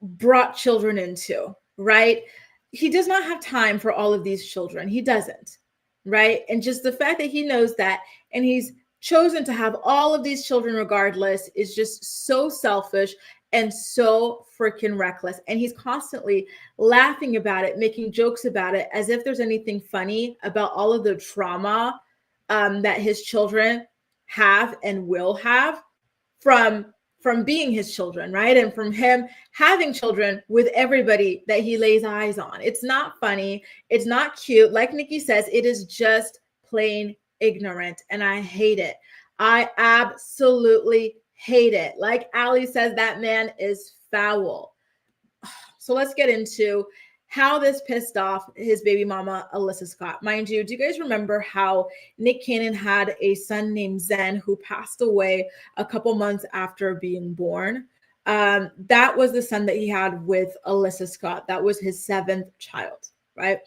brought children into, right? He does not have time for all of these children. He doesn't, right? And just the fact that he knows that and he's chosen to have all of these children regardless is just so selfish and so freaking reckless. And he's constantly laughing about it, making jokes about it, as if there's anything funny about all of the trauma that his children have and will have from being his children, right? And from him having children with everybody that he lays eyes on. It's not funny. It's not cute. Like Nikki says, it is just plain ignorant. And I hate it. I absolutely hate it. Like Ali says, that man is foul. So let's get into how this pissed off his baby mama, Alyssa Scott. Mind you, do you guys remember how Nick Cannon had a son named Zen who passed away a couple months after being born? That was the son that he had with Alyssa Scott. That was his 7th child, right?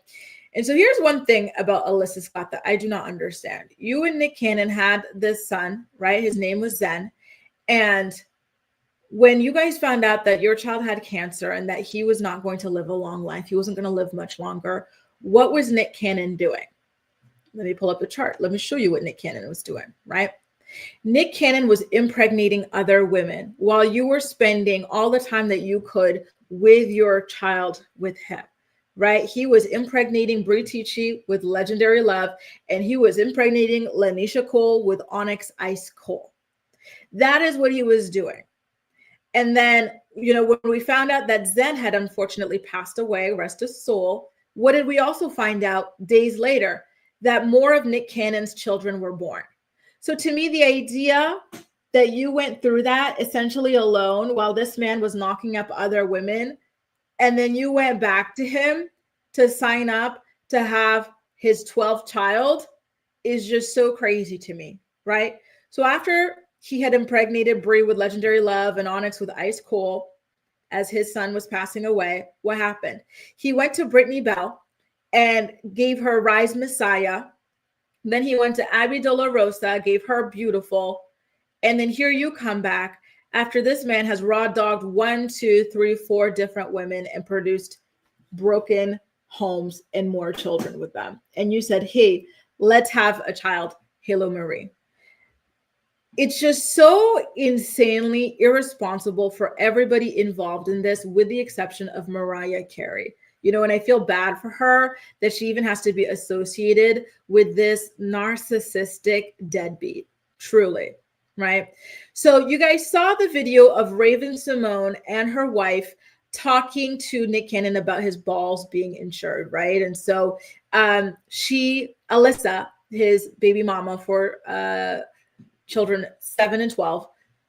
And so here's one thing about Alyssa Scott that I do not understand. You and Nick Cannon had this son, right? His name was Zen. And when you guys found out that your child had cancer and that he was not going to live a long life, he wasn't going to live much longer, what was Nick Cannon doing? Let me pull up the chart. Let me show you what Nick Cannon was doing, right? Nick Cannon was impregnating other women while you were spending all the time that you could with your child with him, right? He was impregnating Brie Tichy with Legendary Love, and he was impregnating Lanisha Cole with Onyx Ice Cole. That is what he was doing. And then, when we found out that Zen had unfortunately passed away, rest his soul, what did we also find out days later? That more of Nick Cannon's children were born. So to me, the idea that you went through that essentially alone while this man was knocking up other women, and then you went back to him to sign up to have his 12th child is just so crazy to me, right? So after he had impregnated Brie with Legendary Love and Onyx with Ice Cole, as his son was passing away, what happened? He went to Brittany Bell and gave her Rise Messiah. Then he went to Abby De La Rosa, gave her Beautiful. And then here you come back after this man has raw dogged 1, 2, 3, 4 different women and produced broken homes and more children with them. And you said, hey, let's have a child, Halo Marie. It's just so insanely irresponsible for everybody involved in this, with the exception of Mariah Carey. And I feel bad for her that she even has to be associated with this narcissistic deadbeat, truly, right? So you guys saw the video of Raven-Symoné and her wife talking to Nick Cannon about his balls being insured, right? And so Alyssa, his baby mama for children 7 and 12,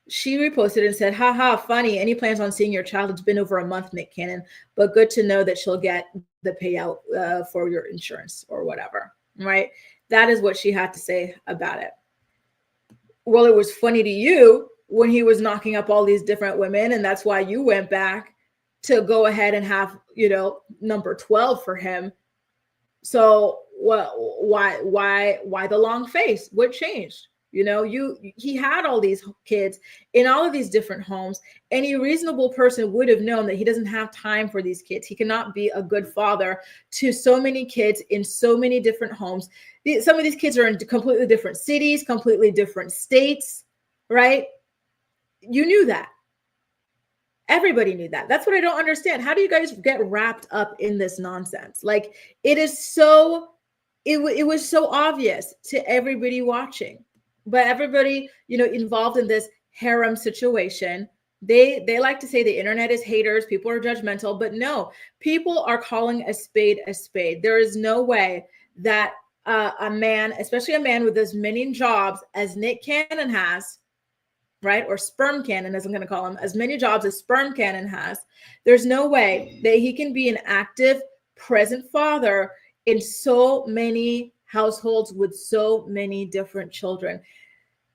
she reposted and said, haha, funny. Any plans on seeing your child? It's been over a month, Nick Cannon, but good to know that she'll get the payout for your insurance or whatever, right? That is what she had to say about it. Well, it was funny to you when he was knocking up all these different women, and that's why you went back to go ahead and have, number 12 for him. So why the long face? What changed? He had all these kids in all of these different homes. Any reasonable person would have known that he doesn't have time for these kids. He cannot be a good father to so many kids in so many different homes. Some of these kids are in completely different cities, completely different states, right? You knew that. Everybody knew that. That's what I don't understand. How do you guys get wrapped up in this nonsense? Like, it was so obvious to everybody watching. But everybody, involved in this harem situation, they like to say the internet is haters, people are judgmental, but no, people are calling a spade a spade. There is no way that a man, especially a man with as many jobs as Nick Cannon has, right? Or Sperm Cannon, as I'm going to call him, as many jobs as Sperm Cannon has, there's no way that he can be an active, present father in so many households with so many different children.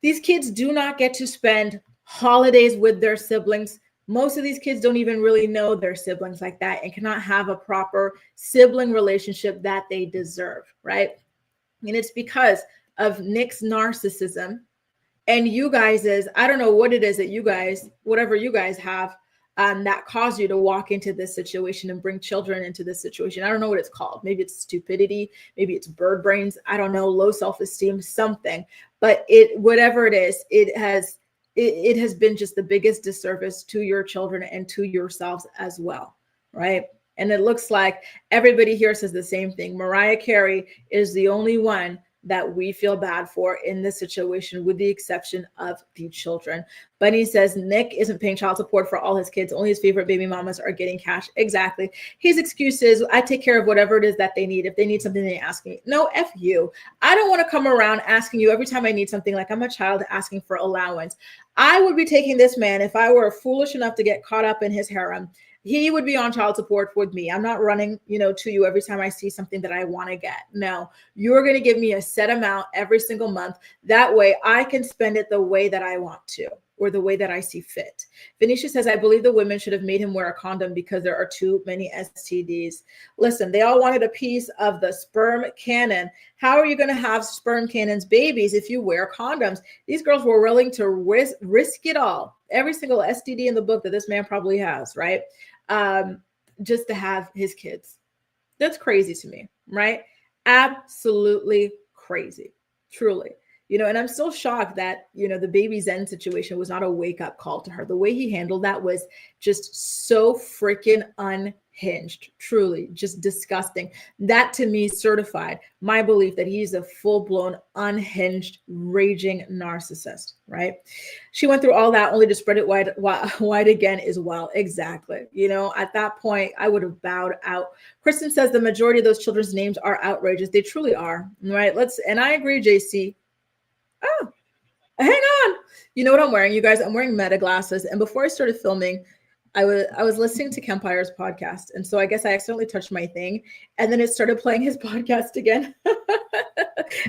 These kids do not get to spend holidays with their siblings. Most of these kids don't even really know their siblings like that and cannot have a proper sibling relationship that they deserve, right? And it's because of Nick's narcissism and you guys' I don't know what it is that you guys, whatever you guys have, that caused you to walk into this situation and bring children into this situation. I don't know what it's called. Maybe it's stupidity. Maybe it's bird brains. I don't know, low self-esteem, something. But whatever it is, it has been just the biggest disservice to your children and to yourselves as well, right? And it looks like everybody here says the same thing. Mariah Carey is the only one that we feel bad for in this situation, with the exception of the children. Bunny says Nick isn't paying child support for all his kids. Only his favorite baby mamas are getting cash. Exactly. His excuse is, I take care of whatever it is that they need. If they need something, they ask me. No, F you. I don't want to come around asking you every time I need something like I'm a child asking for allowance. I would be taking this man, if I were foolish enough to get caught up in his harem, he would be on child support with me. I'm not running, to you every time I see something that I want to get. No, you're going to give me a set amount every single month. That way I can spend it the way that I want to, or the way that I see fit. Venetia says, I believe the women should have made him wear a condom because there are too many STDs. Listen, they all wanted a piece of the sperm cannon. How are you going to have sperm cannons babies if you wear condoms? These girls were willing to risk it all. Every single STD in the book that this man probably has, right? Just to have his kids. That's crazy to me, right? Absolutely crazy, truly. and I'm still shocked that, the baby Zen situation was not a wake up call to her. The way he handled that was just so freaking unhinged, truly just disgusting. That to me certified my belief that he's a full blown, unhinged, raging narcissist, right? She went through all that only to spread it wide again as well. Exactly. At that point, I would have bowed out. Kristen says the majority of those children's names are outrageous. They truly are, right? And I agree, JC. Oh, hang on. You know what I'm wearing, you guys? I'm wearing Meta glasses. And before I started filming, I was listening to Kempire's podcast. And so I guess I accidentally touched my thing. And then it started playing his podcast again.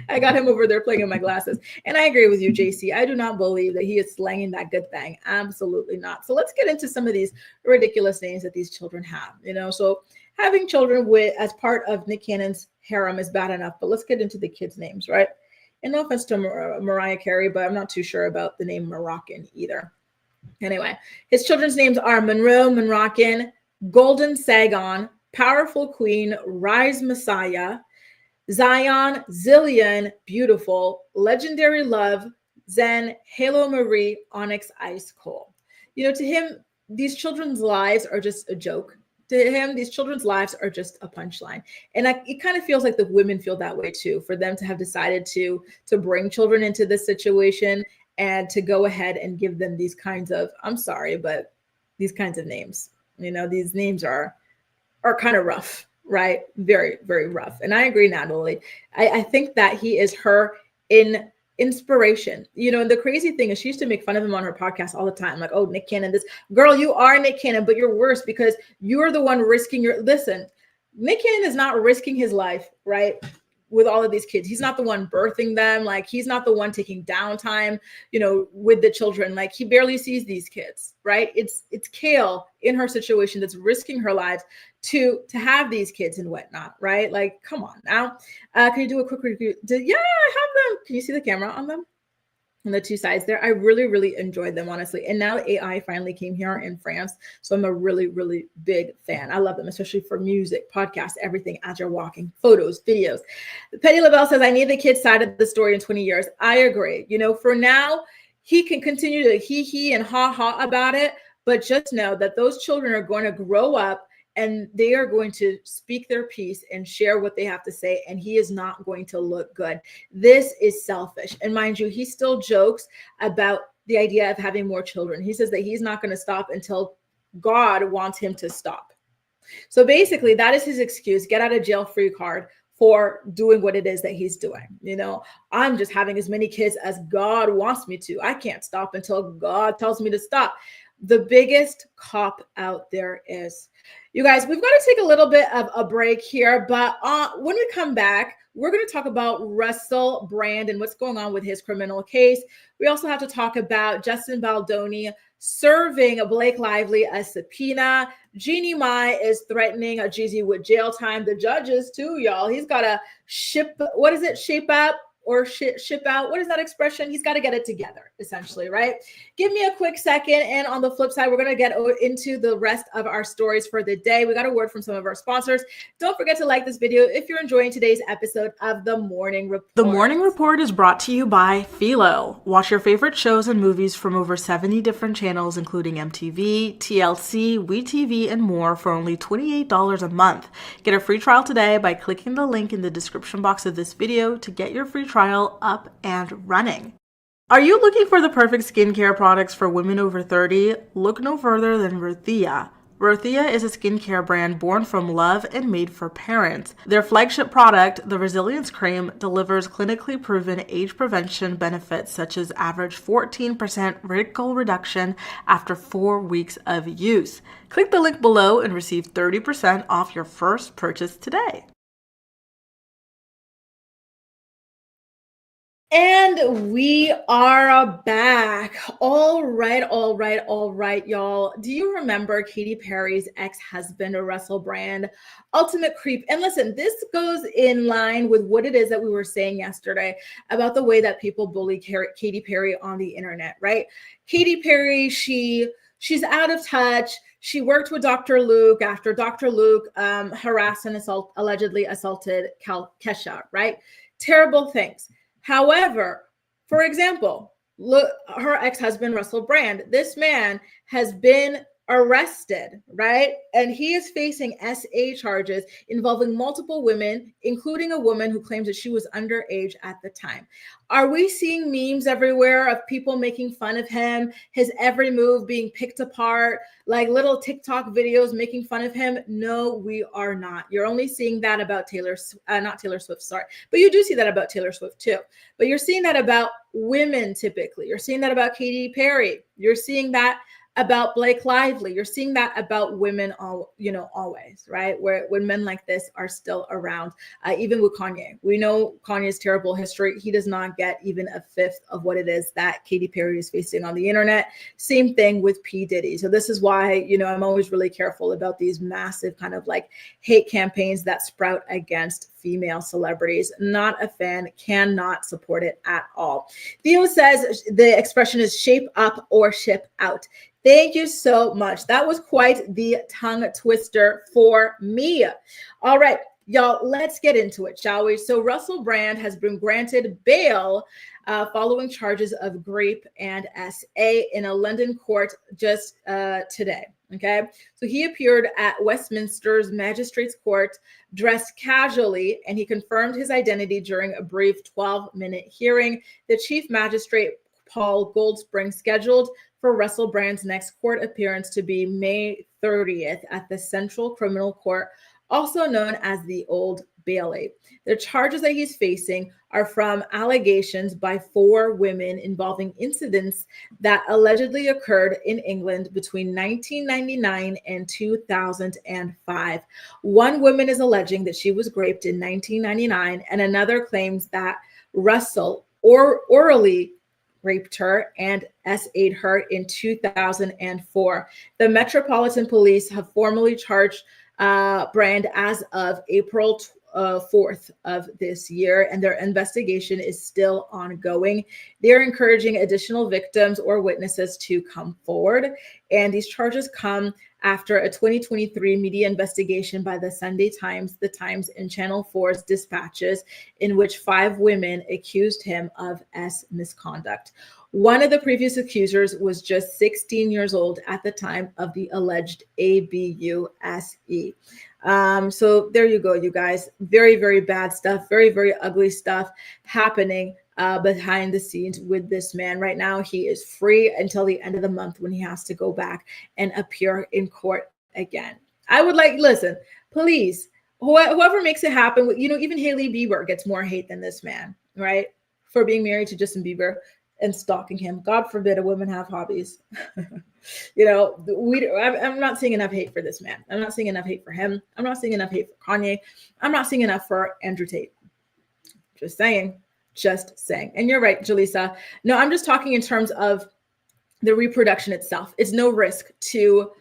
I got him over there playing in my glasses. And I agree with you, JC. I do not believe that he is slanging that good thing. Absolutely not. So let's get into some of these ridiculous names that these children have. So having children as part of Nick Cannon's harem is bad enough. But let's get into the kids' names, right? And no offense to Mariah Carey, but I'm not too sure about the name Moroccan either. Anyway, his children's names are Monroe, Moroccan, Golden Sagon, Powerful Queen, Rise Messiah, Zion, Zillion, Beautiful, Legendary Love, Zen, Halo Marie, Onyx, Ice Cold. To him, these children's lives are just a joke. To him, these children's lives are just a punchline. And it kind of feels like the women feel that way too, for them to have decided to bring children into this situation and to go ahead and give them these kinds of, I'm sorry, but these kinds of names. These names are kind of rough, right? Very, very rough. And I agree, Natalie. I think that he is her inspiration. And the crazy thing is she used to make fun of him on her podcast all the time. Like, oh, Nick Cannon, this girl, you are Nick Cannon, but you're worse because you're the one risking listen, Nick Cannon is not risking his life, right? With all of these kids. He's not the one birthing them. Like, he's not the one taking downtime, with the children. Like, he barely sees these kids, right? It's Kale in her situation that's risking her lives to have these kids and whatnot, right? Like, come on now. Can you do a quick review? Yeah, I have them. Can you see the camera on them? On the two sides there. I really, really enjoyed them, honestly. And now AI finally came here in France. So I'm a really, really big fan. I love them, especially for music, podcasts, everything as you're walking, photos, videos. Petty LaBelle says, I need the kid's side of the story in 20 years. I agree. For now, he can continue to he and ha about it. But just know that those children are going to grow up and they are going to speak their piece and share what they have to say. And he is not going to look good. This is selfish. And mind you, he still jokes about the idea of having more children. He says that he's not going to stop until God wants him to stop. So basically, that is his excuse. Get out of jail free card for doing what it is that he's doing. I'm just having as many kids as God wants me to. I can't stop until God tells me to stop. The biggest cop out there is. You guys, we've got to take a little bit of a break here, but when we come back, we're going to talk about Russell Brand and what's going on with his criminal case. We also have to talk about Justin Baldoni serving Blake Lively a subpoena. Jeannie Mai is threatening a Jeezy with jail time. The judges too, y'all. He's got to shape up or ship out. What is that expression? He's got to get it together, essentially, right? Give me a quick second. And on the flip side, we're going to get into the rest of our stories for the day. We got a word from some of our sponsors. Don't forget to like this video if you're enjoying today's episode of The Morning Report. The Morning Report is brought to you by Philo. Watch your favorite shows and movies from over 70 different channels, including MTV, TLC, WeTV, and more for only $28 a month. Get a free trial today by clicking the link in the description box of this video to get your free trial up and running. Are you looking for the perfect skincare products for women over 30? Look no further than Rothia. Rothia is a skincare brand born from love and made for parents. Their flagship product, the Resilience Cream, delivers clinically proven age prevention benefits such as average 14% wrinkle reduction after 4 weeks of use. Click the link below and receive 30% off your first purchase today. And we are back. All right, y'all. Do you remember Katy Perry's ex-husband, Russell Brand, ultimate creep? And listen, this goes in line with what it is that we were saying yesterday about the way that people bully Katy Perry on the internet, right? Katy Perry, she's out of touch. She worked with Dr. Luke after Dr. Luke harassed and allegedly assaulted Kesha, right? Terrible things. However, For example, look, her ex-husband, Russell Brand. This man has been arrested, right? And he is facing SA charges involving multiple women, including a woman who claims that she was underage at the time. Are we seeing memes everywhere of people making fun of him, his every move being picked apart, like little TikTok videos making fun of him? No, we are not. You're only seeing that about not Taylor Swift, sorry, but you do see that about Taylor Swift too. But you're seeing that about women typically. You're seeing that about Katy Perry. You're seeing that about Blake Lively. You're seeing that about women, always, right? When men like this are still around, even with Kanye. We know Kanye's terrible history. He does not get even a fifth of what it is that Katy Perry is facing on the internet. Same thing with P. Diddy. So this is why, I'm always really careful about these massive kind of like hate campaigns that sprout against female celebrities. Not a fan, cannot support it at all. Theo says the expression is shape up or ship out. Thank you so much. That was quite the tongue twister for me. All right, y'all, let's get into it, shall we? So Russell Brand has been granted bail following charges of rape and SA in a London court just today. Okay, so he appeared at Westminster's Magistrates Court dressed casually, and he confirmed his identity during a brief 12-minute hearing. The Chief Magistrate, Paul Goldspring, scheduled for Russell Brand's next court appearance to be May 30th at the Central Criminal Court, also known as the Old Bailey. The charges that he's facing are from allegations by 4 women involving incidents that allegedly occurred in England between 1999 and 2005. One woman is alleging that she was raped in 1999, and another claims that Russell orally raped her and SA'd her in 2004. The Metropolitan Police have formally charged Brand as of April 4th of this year, and their investigation is still ongoing. They're encouraging additional victims or witnesses to come forward, and these charges come after a 2023 media investigation by the Sunday Times, The Times, and Channel 4's dispatches, in which 5 women accused him of misconduct. One of the previous accusers was just 16 years old at the time of the alleged ABUSE. So there you go, you guys. Very, very bad stuff. Very, very ugly stuff happening behind the scenes with this man. Right now, he is free until the end of the month when he has to go back and appear in court again. I would listen, please, whoever makes it happen, even Hailey Bieber gets more hate than this man, right? For being married to Justin Bieber and stalking him. God forbid a woman have hobbies. I'm not seeing enough hate for this man. I'm not seeing enough hate for him. I'm not seeing enough hate for Kanye. I'm not seeing enough for Andrew Tate. Just saying. And you're right, Jaleesa. No, I'm just talking in terms of the reproduction itself. It's no risk to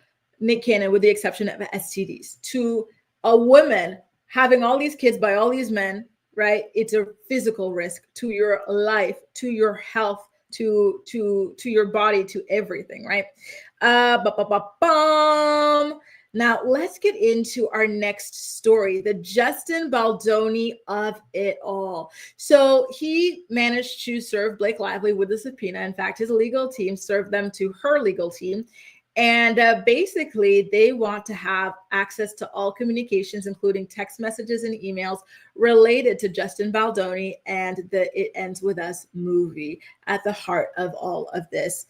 Nick Cannon, with the exception of STDs. To a woman having all these kids by all these men, right? It's a physical risk to your life, to your health, to your body, to everything, right? Now let's get into our next story, the Justin Baldoni of it all. So he managed to serve Blake Lively with a subpoena. In fact, his legal team served them to her legal team. And basically, they want to have access to all communications, including text messages and emails related to Justin Baldoni and the It Ends With Us movie at the heart of all of this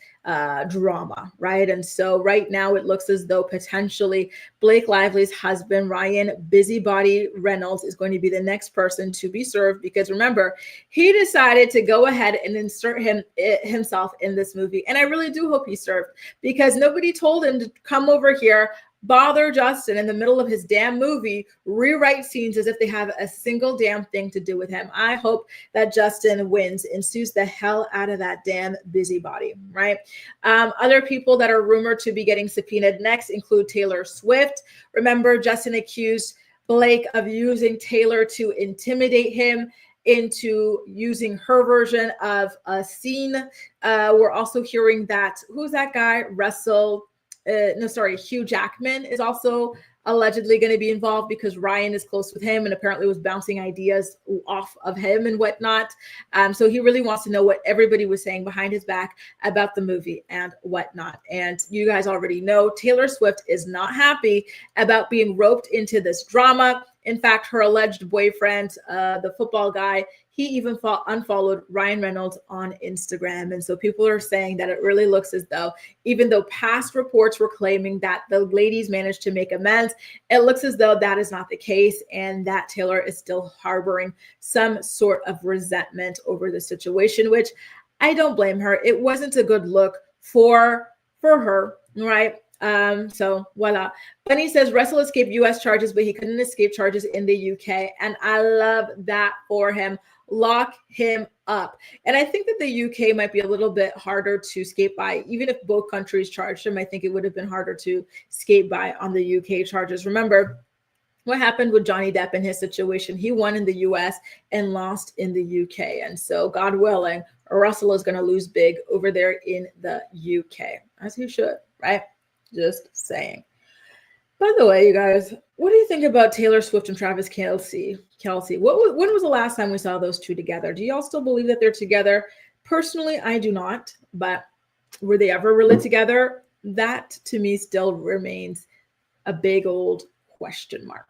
drama, right? And so right now it looks as though potentially Blake Lively's husband, Ryan Busybody Reynolds, is going to be the next person to be served, because remember, he decided to go ahead and insert himself in this movie. And I really do hope he's served, because nobody told him to come over here, bother Justin in the middle of his damn movie, rewrite scenes as if they have a single damn thing to do with him. I hope that Justin wins and sues the hell out of that damn busybody, right? Other people that are rumored to be getting subpoenaed next include Taylor Swift. Remember, Justin accused Blake of using Taylor to intimidate him into using her version of a scene. We're also hearing that, who's that guy? Russell Hugh Jackman is also allegedly going to be involved because Ryan is close with him and apparently was bouncing ideas off of him and whatnot. So he really wants to know what everybody was saying behind his back about the movie and whatnot. And you guys already know Taylor Swift is not happy about being roped into this drama. In fact, her alleged boyfriend, the football guy, he even unfollowed Ryan Reynolds on Instagram. And so people are saying that it really looks as though, even though past reports were claiming that the ladies managed to make amends, it looks as though that is not the case and that Taylor is still harboring some sort of resentment over the situation, which I don't blame her. It wasn't a good look for her, right? So voila. Bunny says Russell escaped US charges, but he couldn't escape charges in the UK. And I love that for him. Lock him up. And I think that the UK might be a little bit harder to escape by. Even if both countries charged him, I think it would have been harder to escape by on the UK charges. Remember what happened with Johnny Depp in his situation. He won in the US and lost in the UK. And so God willing, Russell is going to lose big over there in the UK, as he should, right? Just saying. By the way, you guys, what do you think about Taylor Swift and Travis Kelce? When was the last time we saw those two together? Do y'all still believe that they're together? Personally, I do not. But were they ever really together? That to me still remains a big old question mark.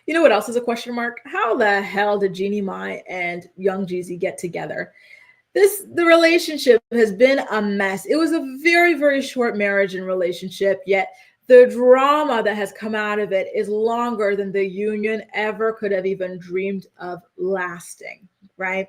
You know what else is a question mark? How the hell did Jeannie Mai and Young Jeezy get together? The relationship has been a mess. It was a very, very short marriage and relationship, yet the drama that has come out of it is longer than the union ever could have even dreamed of lasting, right?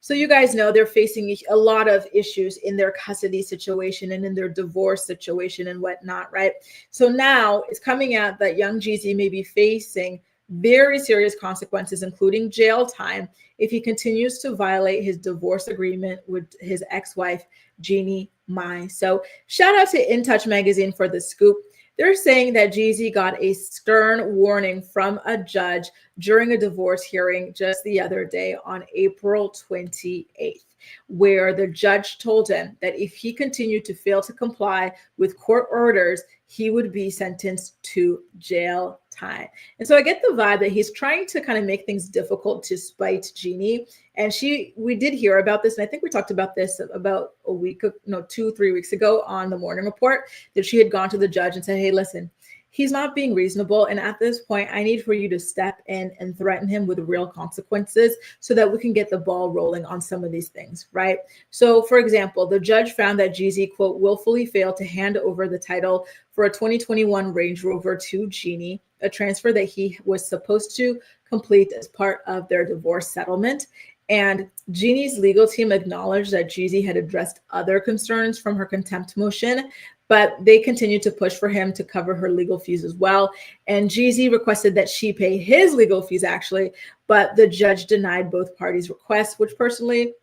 So you guys know they're facing a lot of issues in their custody situation and in their divorce situation and whatnot, right? So now it's coming out that Young Jeezy may be facing very serious consequences, including jail time, if he continues to violate his divorce agreement with his ex-wife, Jeannie Mai. So shout out to In Touch magazine for the scoop. They're saying that Jeezy got a stern warning from a judge during a divorce hearing just the other day on April 28th, where the judge told him that if he continued to fail to comply with court orders, he would be sentenced to jail time. And so I get the vibe that he's trying to kind of make things difficult to spite Jeannie. And we did hear about this. And I think we talked about this about 2-3 weeks ago on the Morning Report, that she had gone to the judge and said, hey, listen, he's not being reasonable. And at this point, I need for you to step in and threaten him with real consequences so that we can get the ball rolling on some of these things, right? So for example, the judge found that Jeezy, quote, willfully failed to hand over the title for a 2021 Range Rover to Jeannie, a transfer that he was supposed to complete as part of their divorce settlement. And Jeannie's legal team acknowledged that Jeezy had addressed other concerns from her contempt motion, but they continued to push for him to cover her legal fees as well. And Jeezy requested that she pay his legal fees, actually, but the judge denied both parties' requests, which personally,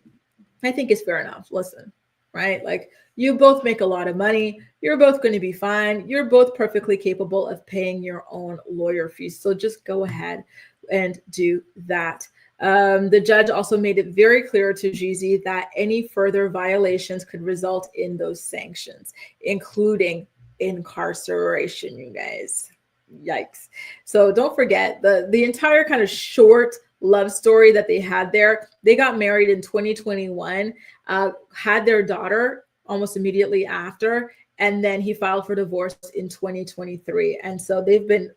I think is fair enough. Listen, right? Like, you both make a lot of money. You're both going to be fine. You're both perfectly capable of paying your own lawyer fees. So just go ahead and do that. The judge also made it very clear to Jeezy that any further violations could result in those sanctions, including incarceration, you guys. Yikes. So don't forget the entire kind of short love story that they had there. They got married in 2021, had their daughter almost immediately after, and then he filed for divorce in 2023. And so they've been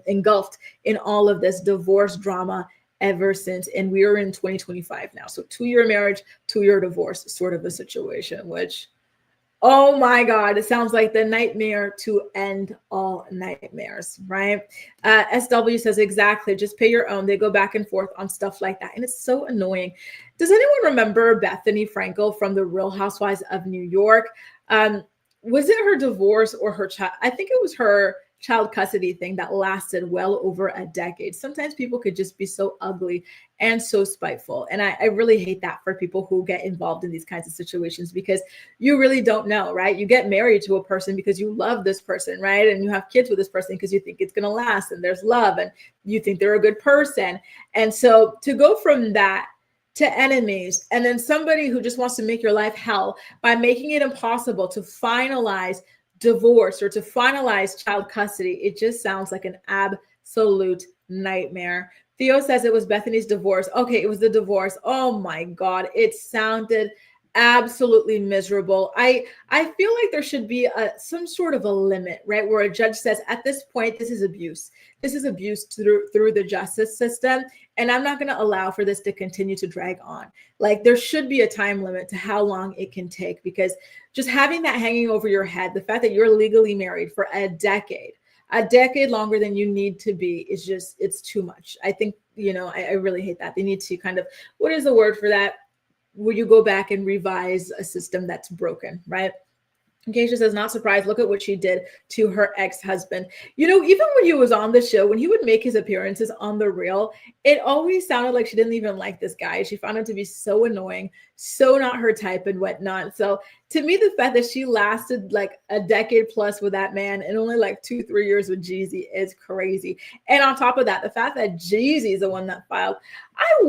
engulfed in all of this divorce drama ever since. And we are in 2025 now. So 2-year marriage, 2-year divorce sort of a situation, which, oh my God, it sounds like the nightmare to end all nightmares, right? SW says, exactly, just pay your own. They go back and forth on stuff like that. And it's so annoying. Does anyone remember Bethany Frankel from The Real Housewives of New York? Was it her divorce or her child? I think it was her child custody thing that lasted well over a decade. Sometimes people could just be so ugly and so spiteful. And I really hate that for people who get involved in these kinds of situations, because you really don't know, right? You get married to a person because you love this person, right? And you have kids with this person because you think it's going to last and there's love and you think they're a good person. And so to go from that to enemies, and then somebody who just wants to make your life hell by making it impossible to finalize divorce or to finalize child custody, it just sounds like an absolute nightmare. Theo says it was Bethany's divorce. Okay, it was the divorce. Oh my God, it sounded absolutely miserable. I feel like there should be some sort of a limit, right? Where a judge says, at this point, this is abuse. This is abuse through the justice system. And I'm not going to allow for this to continue to drag on. Like there should be a time limit to how long it can take, because just having that hanging over your head, the fact that you're legally married for a decade longer than you need to be is just, it's too much. I think, I really hate that. They need to kind of, what is the word for that? Will you go back and revise a system that's broken, right? Keisha says, not surprised. Look at what she did to her ex-husband. Even when he was on the show, when he would make his appearances on The Real, it always sounded like she didn't even like this guy. She found him to be so annoying, so not her type and whatnot. So to me, the fact that she lasted like a decade plus with that man and only like 2-3 years with Jeezy is crazy. And on top of that, the fact that Jeezy is the one that filed, I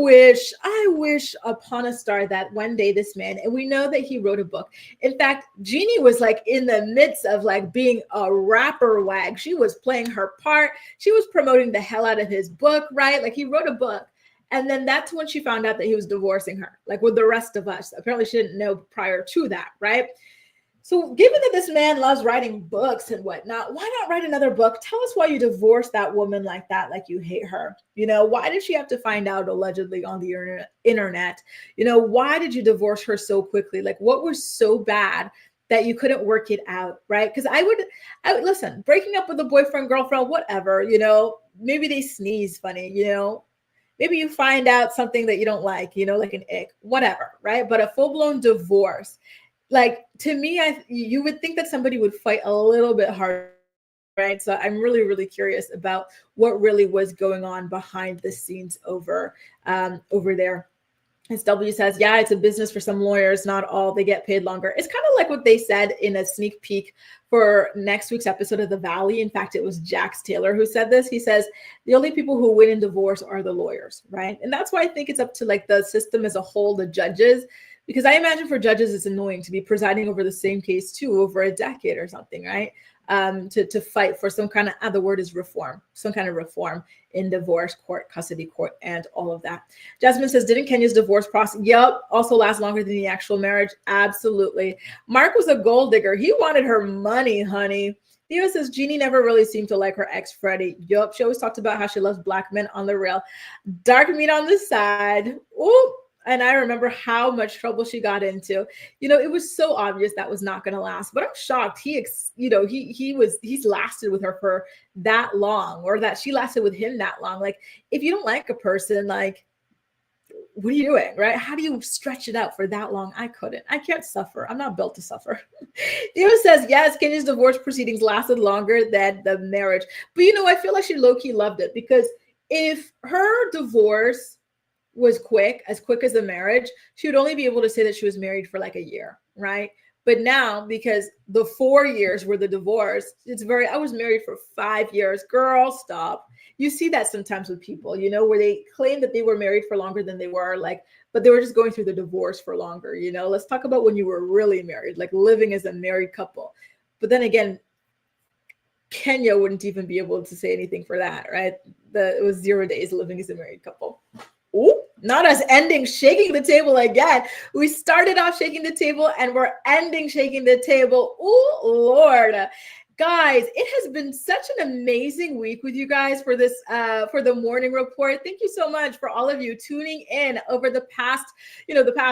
wish upon a star that one day this man, and we know that he wrote a book. In fact, Jeannie was like in the midst of like being a rapper wag. She was playing her part. She was promoting the hell out of his book, right? Like he wrote a book. And then that's when she found out that he was divorcing her, like with the rest of us. Apparently she didn't know prior to that, right? So given that this man loves writing books and whatnot, why not write another book? Tell us why you divorced that woman like that, like you hate her. Why did she have to find out allegedly on the internet? Why did you divorce her so quickly? Like what was so bad that you couldn't work it out, right? Because I would listen, breaking up with a boyfriend, girlfriend, whatever, maybe they sneeze funny, maybe you find out something that you don't like, like an ick, whatever, right? But a full-blown divorce, like to me, you would think that somebody would fight a little bit harder, right? So I'm really, really curious about what really was going on behind the scenes over there. SW says, yeah, it's a business for some lawyers, not all. They get paid longer. It's kind of like what they said in a sneak peek for next week's episode of The Valley. In fact, it was Jax Taylor who said this. He says, the only people who win in divorce are the lawyers, right? And that's why I think it's up to like the system as a whole, the judges, because I imagine for judges, it's annoying to be presiding over the same case too, over a decade or something, right? To fight for some kind of, the word is reform, some kind of reform in divorce court, custody court, and all of that. Jasmine says, didn't Kenya's divorce process, also last longer than the actual marriage? Absolutely. Mark was a gold digger. He wanted her money, honey. Theo says, Jeannie never really seemed to like her ex, Freddie. Yup, she always talked about how she loves black men on the rail. Dark meat on the side. Ooh. And I remember how much trouble she got into. It was so obvious that was not going to last. But I'm shocked he's lasted with her for that long, or that she lasted with him that long. Like, if you don't like a person, like, what are you doing, right? How do you stretch it out for that long? I couldn't. I can't suffer. I'm not built to suffer. Theo says, yes, Kenya's divorce proceedings lasted longer than the marriage. But I feel like she low-key loved it, because if her divorce was as quick as the marriage, she would only be able to say that she was married for like a year, right? But now, because the 4 years were the divorce, I was married for 5 years. Girl, stop. You see that sometimes with people, where they claim that they were married for longer than they were, like, but they were just going through the divorce for longer. Let's talk about when you were really married, like living as a married couple. But then again, Kenya wouldn't even be able to say anything for that, right? It was 0 days living as a married couple. Ooh, not us ending shaking the table again. We started off shaking the table and we're ending shaking the table. Ooh, Lord. Guys, it has been such an amazing week with you guys for this, for the morning report. Thank you so much for all of you tuning in over the past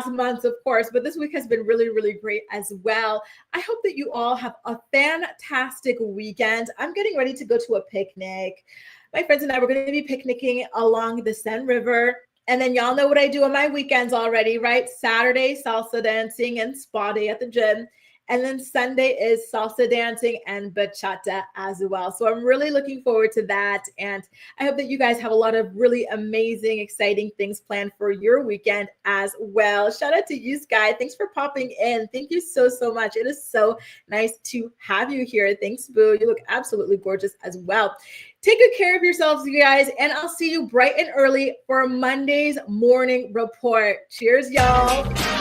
months, of course, but this week has been really, really great as well. I hope that you all have a fantastic weekend. I'm getting ready to go to a picnic. My friends and I were going to be picnicking along the Seine River. And then y'all know what I do on my weekends already, right? Saturday, salsa dancing and spa day at the gym. And then Sunday is salsa dancing and bachata as well. So I'm really looking forward to that. And I hope that you guys have a lot of really amazing, exciting things planned for your weekend as well. Shout out to you, Sky. Thanks for popping in. Thank you so, so much. It is so nice to have you here. Thanks, Boo. You look absolutely gorgeous as well. Take good care of yourselves, you guys. And I'll see you bright and early for Monday's morning report. Cheers, y'all.